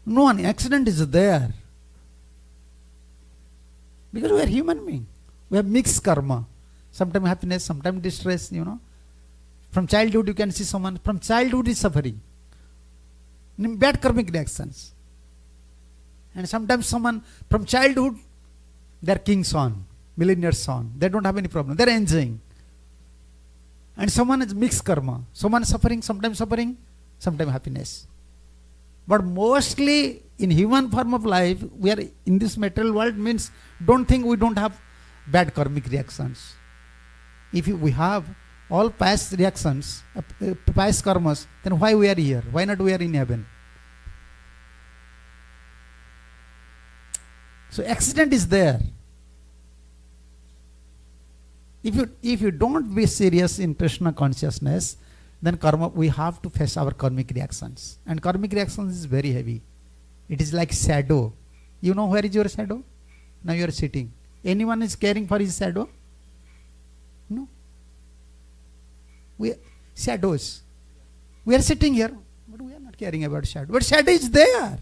[SPEAKER 2] No one. Accident is there. Because we are human being. We have mixed karma. Sometimes happiness, sometimes distress, From childhood you can see someone, from childhood is suffering. Bad karmic reactions. And sometimes someone from childhood, they are king's son, millionaire's son. They don't have any problem. They are enjoying. And someone is mixed karma. Someone suffering, sometimes happiness. But mostly in human form of life, we are in this material world means don't think we don't have bad karmic reactions. If we have all past reactions, past karmas, then why we are here? Why not we are in heaven? So accident is there. If you don't be serious in Krishna consciousness, then karma, we have to face our karmic reactions. And karmic reactions is very heavy. It is like shadow. You know where is your shadow? Now you are sitting. Anyone is caring for his shadow? No. We shadows. We are sitting here, but we are not caring about shadow. But shadow is there.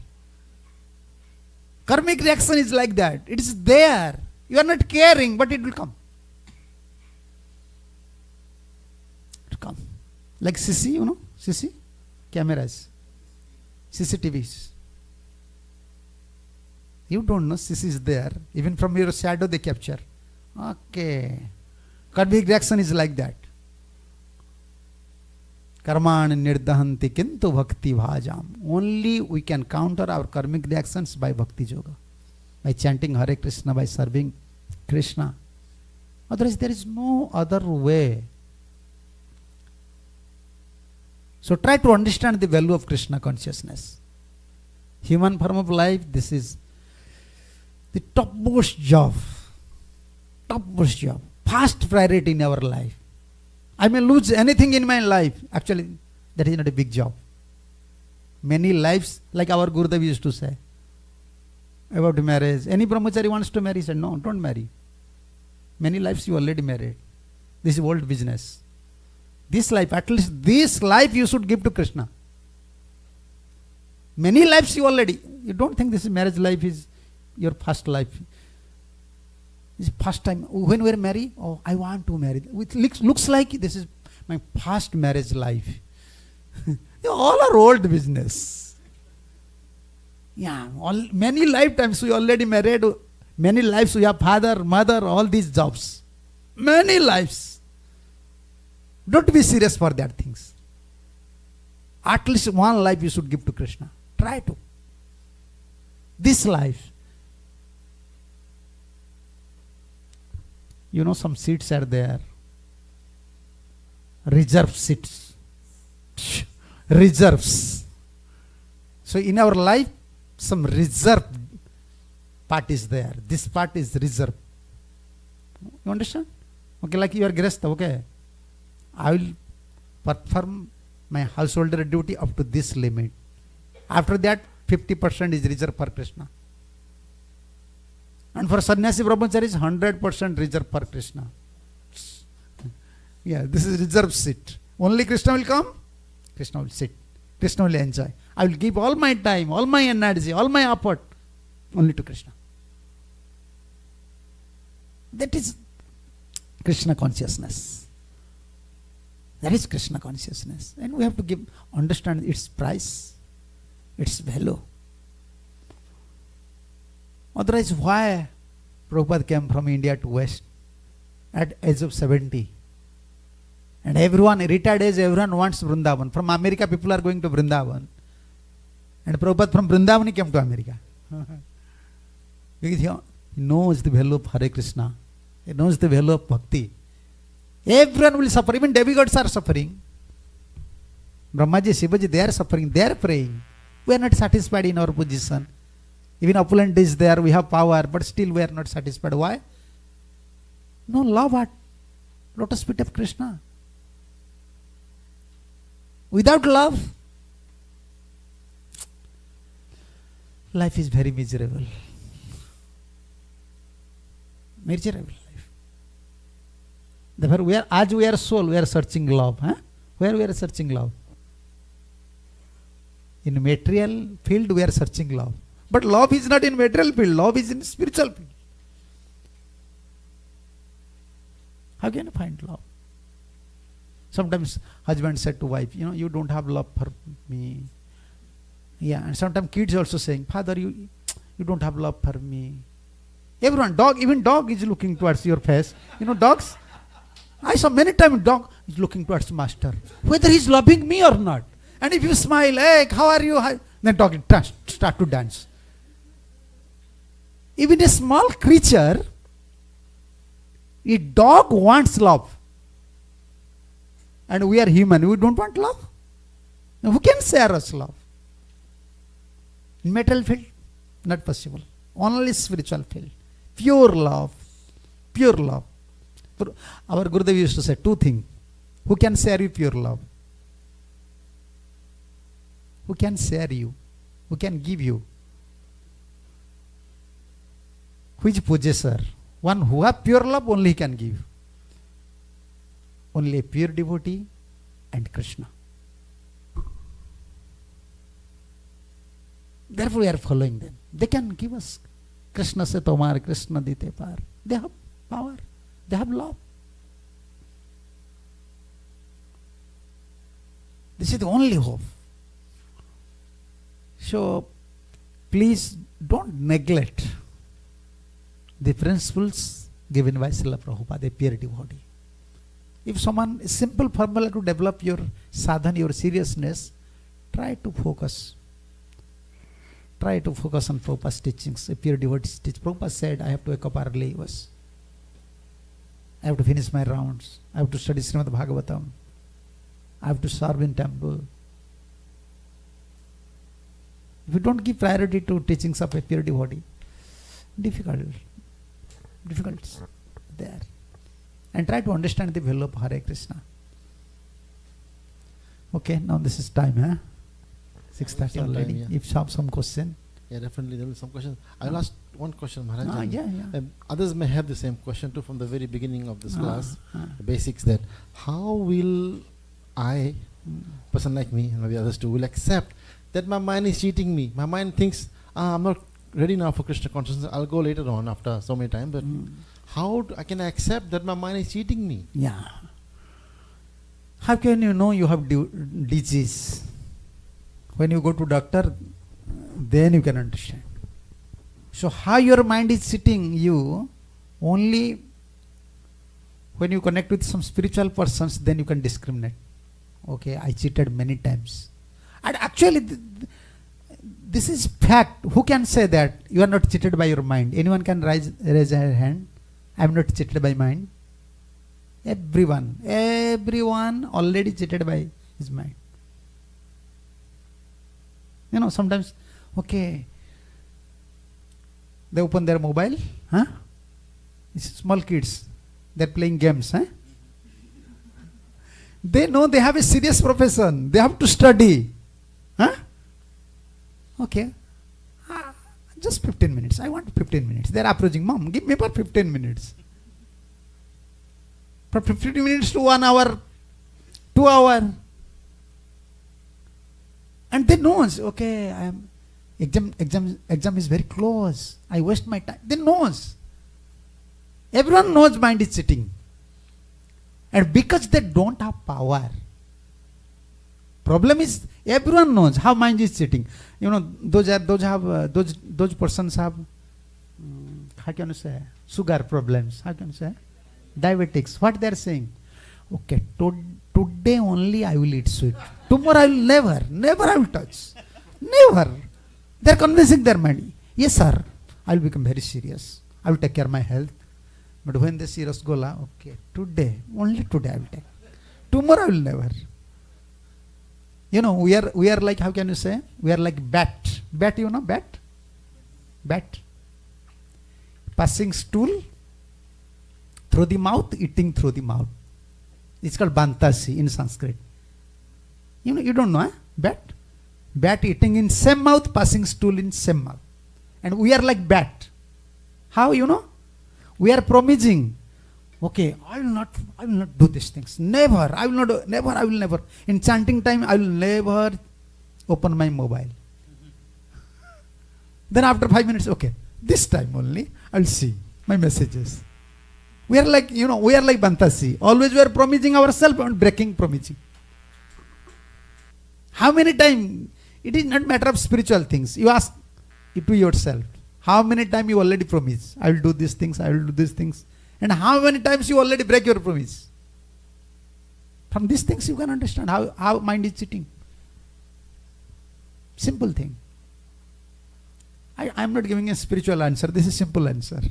[SPEAKER 2] Karmic reaction is like that. It is there. You are not caring, but it will come. It will come. Like CC, CC? Cameras. CCTVs. You don't know this is there. Even from your shadow they capture. Okay. Karmic reaction is like that. Karman nirdahanti kintu bhakti bhajam. Only we can counter our karmic reactions by bhakti yoga. By chanting Hare Krishna, by serving Krishna. Otherwise there is no other way. So try to understand the value of Krishna consciousness. Human form of life, this is the topmost job. Topmost job. First priority in our life. I may lose anything in my life. Actually, that is not a big job. Many lives, like our Gurudev used to say about marriage. Any brahmachari wants to marry, he said, no, don't marry. Many lives you already married. This is old business. This life, at least this life you should give to Krishna. Many lives you already. You don't think this marriage life is your first life. This first time. When we are married, oh, I want to marry. It looks like this is my first marriage life. All are old business. Yeah, many lifetimes we already married. Many lives we have father, mother, all these jobs. Many lives. Don't be serious for that things. At least one life you should give to Krishna. Try to. This life. You know, some seats are there. Reserve seats. Reserves. So in our life, some reserve part is there. This part is reserve. You understand? Okay, like you are Grihastha, okay. I will perform my householder duty up to this limit. After that, 50% is reserved for Krishna. And for sannyasi brahmacharis, 100% reserved for Krishna. Yeah, this is reserved seat. Only Krishna will come, Krishna will sit. Krishna will enjoy. I will give all my time, all my energy, all my effort only to Krishna. That is Krishna consciousness. That is Krishna consciousness. And we have to understand its price, its value. Otherwise, why Prabhupada came from India to West at age of 70? And everyone, retired age, everyone wants Vrindavan. From America, people are going to Vrindavan. And Prabhupada from Vrindavan, he came to America. Because he knows the value of Hare Krishna. He knows the value of Bhakti. Everyone will suffer. Even demigods are suffering. Brahmaji, Shivaji, they are suffering. They are praying. We are not satisfied in our position. Even opulent is there. We have power. But still we are not satisfied. Why? No love at lotus feet of Krishna. Without love, life is very miserable. Miserable life. Therefore, as we are soul, we are searching love. Huh? Where we are searching love? In material field, we are searching love. But love is not in material field. Love is in spiritual field. How can you find love? Sometimes husband said to wife, you know, you don't have love for me. Yeah, and sometimes kids also saying, Father, you don't have love for me. Everyone, even dog is looking towards your face. You know, dogs. I saw many times dog is looking towards master, whether he's loving me or not. And if you smile, hey, how are you? Then dog start to dance. Even a small creature, a dog wants love. And we are human, we don't want love. Now, who can share us love? In material field, not possible. Only spiritual field. Pure love. Pure love. Our Gurudev used to say two things. Who can share you pure love? Who can share you? Who can give you? Which possessor? One who has pure love, only he can give. Only a pure devotee and Krishna. Therefore we are following them. They can give us Krishna se tomar, Krishna dite par. They have power. They have love. This is the only hope. So please don't neglect the principles given by Srila Prabhupada, the purity body. If someone, a simple formula to develop your sadhana, your seriousness, try to focus. Try to focus on Prabhupada's teachings. A pure devotee teach. Prabhupada said, I have to wake up early. I have to finish my rounds. I have to study Srimad Bhagavatam. I have to serve in temple. If you don't give priority to teachings of a pure devotee, difficult there. And try to understand the value of Hare Krishna. Okay, now this is time, huh? 6:30
[SPEAKER 1] Some
[SPEAKER 2] already.
[SPEAKER 1] time, yeah.
[SPEAKER 2] If you have some question.
[SPEAKER 1] Yeah, definitely there will be some questions. I'll ask one question, Maharaj.
[SPEAKER 2] Yeah.
[SPEAKER 1] Others may have the same question too from the very beginning of this class. The basics that how will I, person like me and maybe others too, will accept that my mind is cheating me. My mind thinks, I'm not ready now for Krishna consciousness. I'll go later on after so many times. But how can I accept that my mind is cheating me?
[SPEAKER 2] Yeah. How can you know you have disease? When you go to doctor, then you can understand. So how your mind is sitting you, only when you connect with some spiritual persons, then you can discriminate. Okay, I cheated many times. And actually, this is fact. Who can say that you are not cheated by your mind? Anyone can raise their hand. I am not cheated by mind. Everyone already cheated by his mind. You know, sometimes, okay, they open their mobile, huh? It's small kids, they're playing games, huh? They know they have a serious profession, they have to study, huh? Okay, just 15 minutes, I want 15 minutes. They're approaching, Mom, give me for 15 minutes. From 15 minutes to 1 hour, 2 hours. And they knows, okay, I am exam is very close. I waste my time. They knows. Everyone knows mind is sitting. And because they don't have power, problem is everyone knows how mind is sitting. You know, those persons have how can you say sugar problems. How can you say diabetics? What they are saying? Okay, today only I will eat sweet. Tomorrow I will never I will touch. Never. They are convincing their mind. Yes, sir. I will become very serious. I will take care of my health. But when they see Rasgola, okay, only today I will take. Tomorrow I will never. You know, we are like, how can you say? We are like bat. Bat, you know, bat? Bat. Passing stool through the mouth, eating through the mouth. It's called bantasi in Sanskrit. You know, you don't know, huh? Bat? Bat eating in same mouth, passing stool in same mouth. And we are like bat. How, you know? We are promising. Okay, I will not do these things. Never. I will never. In chanting time, I will never open my mobile. Then after 5 minutes, okay, this time only, I will see my messages. We are like, you know, we are like Bantasi. Always we are promising ourselves and breaking promising. How many times? It is not matter of spiritual things. You ask it to yourself. How many times you already promise? I will do these things, I will do these things. And how many times you already break your promise? From these things you can understand how mind is sitting. Simple thing. I am not giving a spiritual answer. This is simple answer.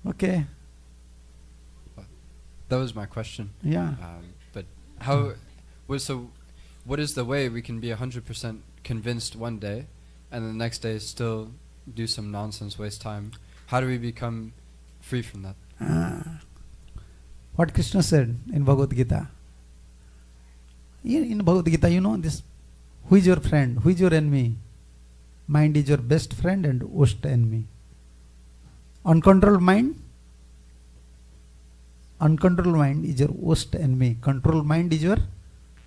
[SPEAKER 2] Okay.
[SPEAKER 3] That was my question.
[SPEAKER 2] Yeah.
[SPEAKER 3] But what is the way we can be 100% convinced one day and the next day still do some nonsense, waste time? How do we become free from that?
[SPEAKER 2] What Krishna said in Bhagavad Gita. In Bhagavad Gita, you know this, who is your friend, who is your enemy? Mind is your best friend and worst enemy. Uncontrolled mind is your worst enemy. Controlled mind is your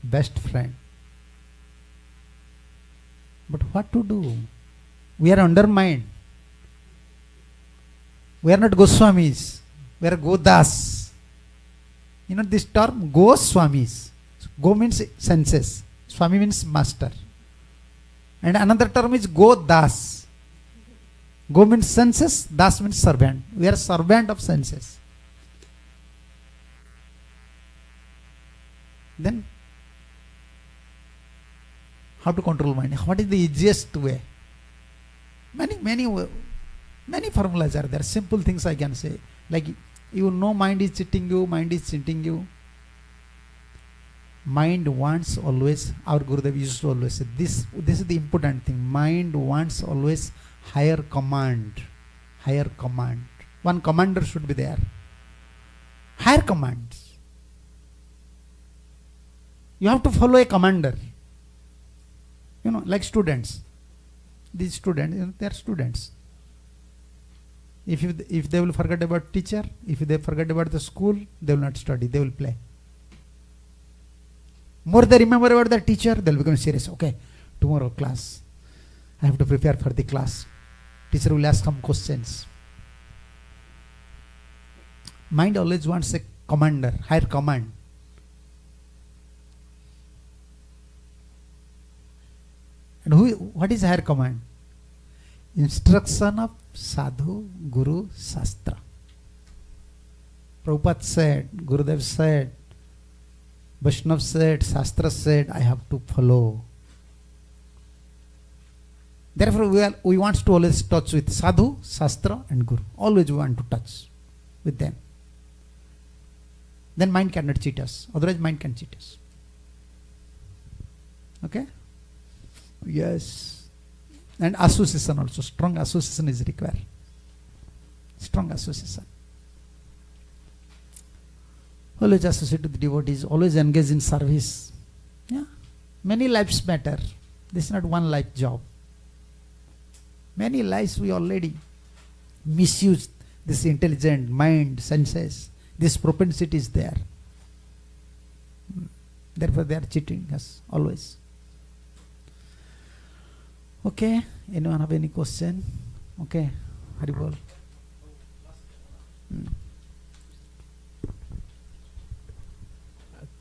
[SPEAKER 2] best friend. But what to do? We are undermined. We are not Goswamis. We are Godas. You know this term, Goswamis. Go means senses. Swami means master. And another term is Go Das. Go means senses, Das means servant. We are servant of senses. Then, how to control mind? What is the easiest way? Many formulas are there. Simple things I can say. Like, you know, mind is cheating you, mind is cheating you. Mind wants always, our Gurudev used to always say, this is the important thing. Mind wants always higher command. Higher command. One commander should be there. Higher commands. You have to follow a commander. You know, like students. These students, you know, they are students. If they will forget about teacher, if they forget about the school, they will not study, they will play. More they remember about the teacher, they will become serious. Okay, tomorrow class, I have to prepare for the class. Teacher will ask some questions. Mind always wants a commander, higher command. And what is higher command? Instruction of Sadhu, Guru, Shastra. Prabhupada said, Gurudev said, Vaishnav said, Shastra said, I have to follow. Therefore, we want to always touch with Sadhu, Shastra and Guru. Always we want to touch with them. Then mind cannot cheat us. Otherwise, mind can cheat us. Okay? Yes. And association also. Strong association is required. Strong association. Always associate with the devotees. Always engage in service. Yeah. Many lives matter. This is not one life job. Many lives we already misused. This intelligent mind, senses. This propensity is there. Therefore they are cheating us always. Okay, anyone have any question? Okay, Haribol.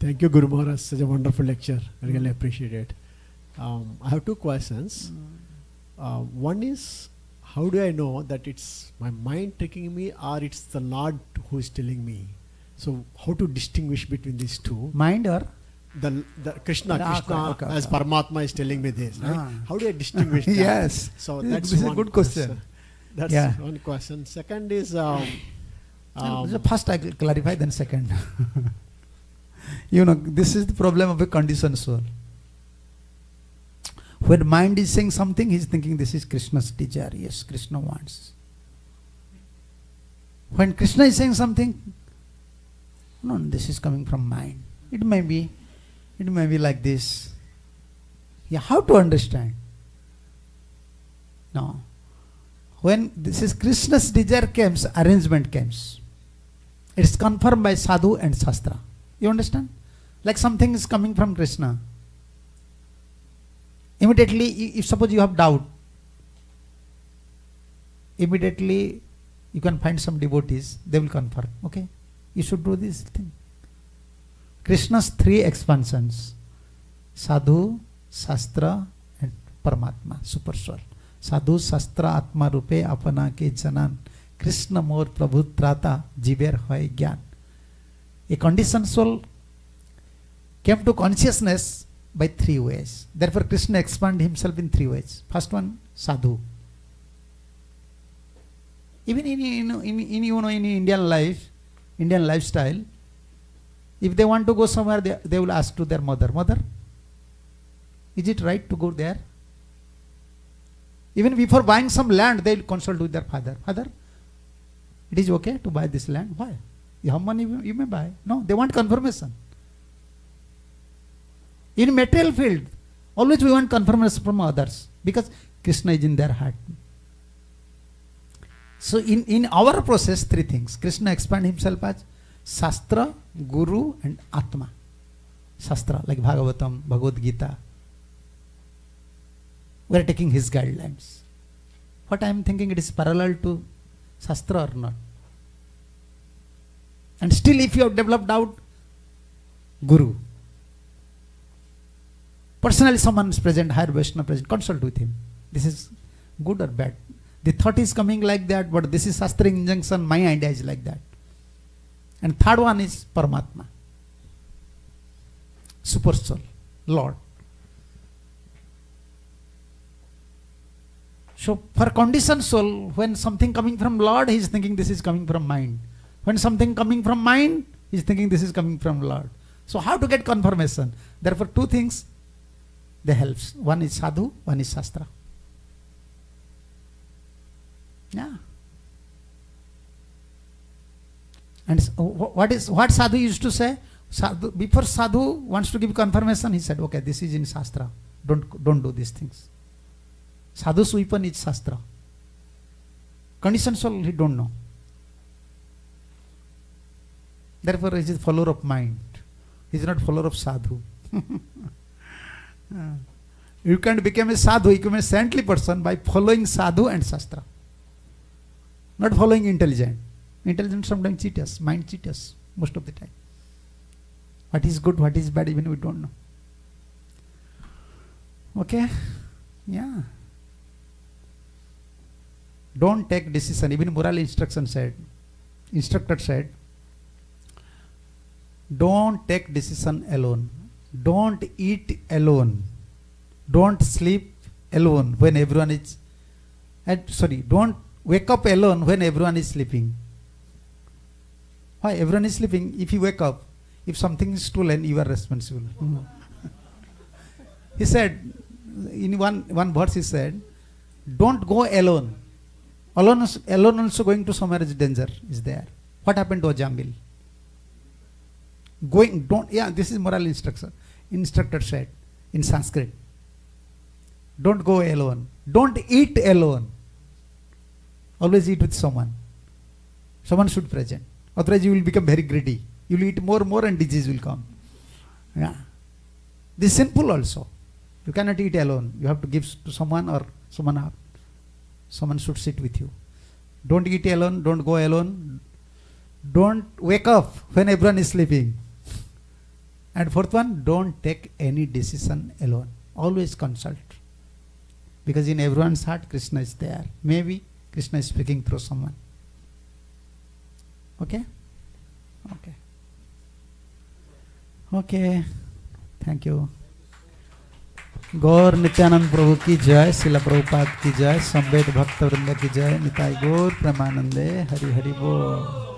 [SPEAKER 4] Thank you, Guru Maharaj. Such a wonderful lecture. I really appreciate it. I have two questions. One is, how do I know that it's my mind tricking me or it's the Lord who is telling me? So, how to distinguish between these two?
[SPEAKER 2] Mind or?
[SPEAKER 4] The Krishna
[SPEAKER 2] Okay.
[SPEAKER 4] as Paramatma is telling me this, right?
[SPEAKER 2] Ah.
[SPEAKER 4] How do I distinguish that?
[SPEAKER 2] Yes.
[SPEAKER 4] So that's
[SPEAKER 2] This is a
[SPEAKER 4] one
[SPEAKER 2] good question.
[SPEAKER 4] That's
[SPEAKER 2] Yeah.
[SPEAKER 4] one question. Second is,
[SPEAKER 2] So first I will clarify, then second. You know, this is the problem of a conditioned soul. When mind is saying something, he is thinking this is Krishna's desire. Yes, Krishna wants. When Krishna is saying something, no, this is coming from mind. It may be like this. Yeah, how to understand? No. When this is Krishna's desire comes, arrangement comes. It's confirmed by Sadhu and Shastra. You understand? Like something is coming from Krishna. Immediately, if suppose you have doubt, immediately you can find some devotees, they will confirm. Okay, you should do this thing. Krishna's three expansions: Sadhu, Shastra, and Paramatma, Super Soul. Sadhu, Shastra, Atma Rupe, Apana ke Janan, Krishna Mor Prabhu Trata, Jiver Hoy Gyan. A conditioned soul came to consciousness by three ways. Therefore, Krishna expanded himself in three ways. First one, Sadhu. Even in Indian life, Indian lifestyle, if they want to go somewhere, they will ask to their mother, Mother, is it right to go there? Even before buying some land, they will consult with their father. Father, it is okay to buy this land. Why? You have money, you may buy. No, they want confirmation. In material field, always we want confirmation from others because Krishna is in their heart. So in our process, three things. Krishna expand himself as Shastra, Guru and Atma. Shastra like Bhagavatam, Bhagavad Gita. We are taking his guidelines. What I am thinking, it is parallel to Shastra or not. And still if you have developed doubt, Guru. Personally, someone is present, higher Vaishnava present, consult with him. This is good or bad. The thought is coming like that, but this is Shastra injunction, my idea is like that. And third one is Paramatma, Super Soul, Lord. So for conditioned soul, when something coming from Lord, he is thinking this is coming from mind. When something coming from mind, he is thinking this is coming from Lord. So how to get confirmation? Therefore, two things, they helps. One is sadhu, one is shastra. Yeah. And what sadhu used to say? Sadhu, before sadhu wants to give confirmation, he said, okay, this is in shastra. Don't do these things. Sadhu's weapon is shastra. Conditioned soul, he don't know. Therefore, he is follower of mind. He is not follower of sadhu. You can become a sadhu, you become a saintly person by following sadhu and shastra. Not following intelligent. Intelligent sometimes cheat us, mind cheat us most of the time. What is good, what is bad, even we don't know. Okay? Yeah. Don't take decision. Even moral instructor said, don't take decision alone. Don't eat alone. Don't sleep alone when everyone is, don't wake up alone when everyone is sleeping. Why? Everyone is sleeping. If you wake up, if something is stolen, you are responsible. He said, in one verse he said, don't go alone. Alone also going to somewhere is danger, is there. What happened to a Jambil? This is moral instructor said in Sanskrit. Don't go alone. Don't eat alone. Always eat with someone. Someone should present. Otherwise you will become very greedy. You will eat more and disease will come. Yeah. This is simple also. You cannot eat alone. You have to give to someone or someone should sit with you. Don't eat alone. Don't go alone. Don't wake up when everyone is sleeping. And fourth one, don't take any decision alone. Always consult. Because in everyone's heart, Krishna is there. Maybe Krishna is speaking through someone. Okay? Okay. Okay. Thank you. गौर नित्यानंद प्रभु की जय, शिला प्रभुपाद की जय, संवेद भक्त वृंद की जय, निताई गौर प्रेमानंदे, हरि हरि बोल।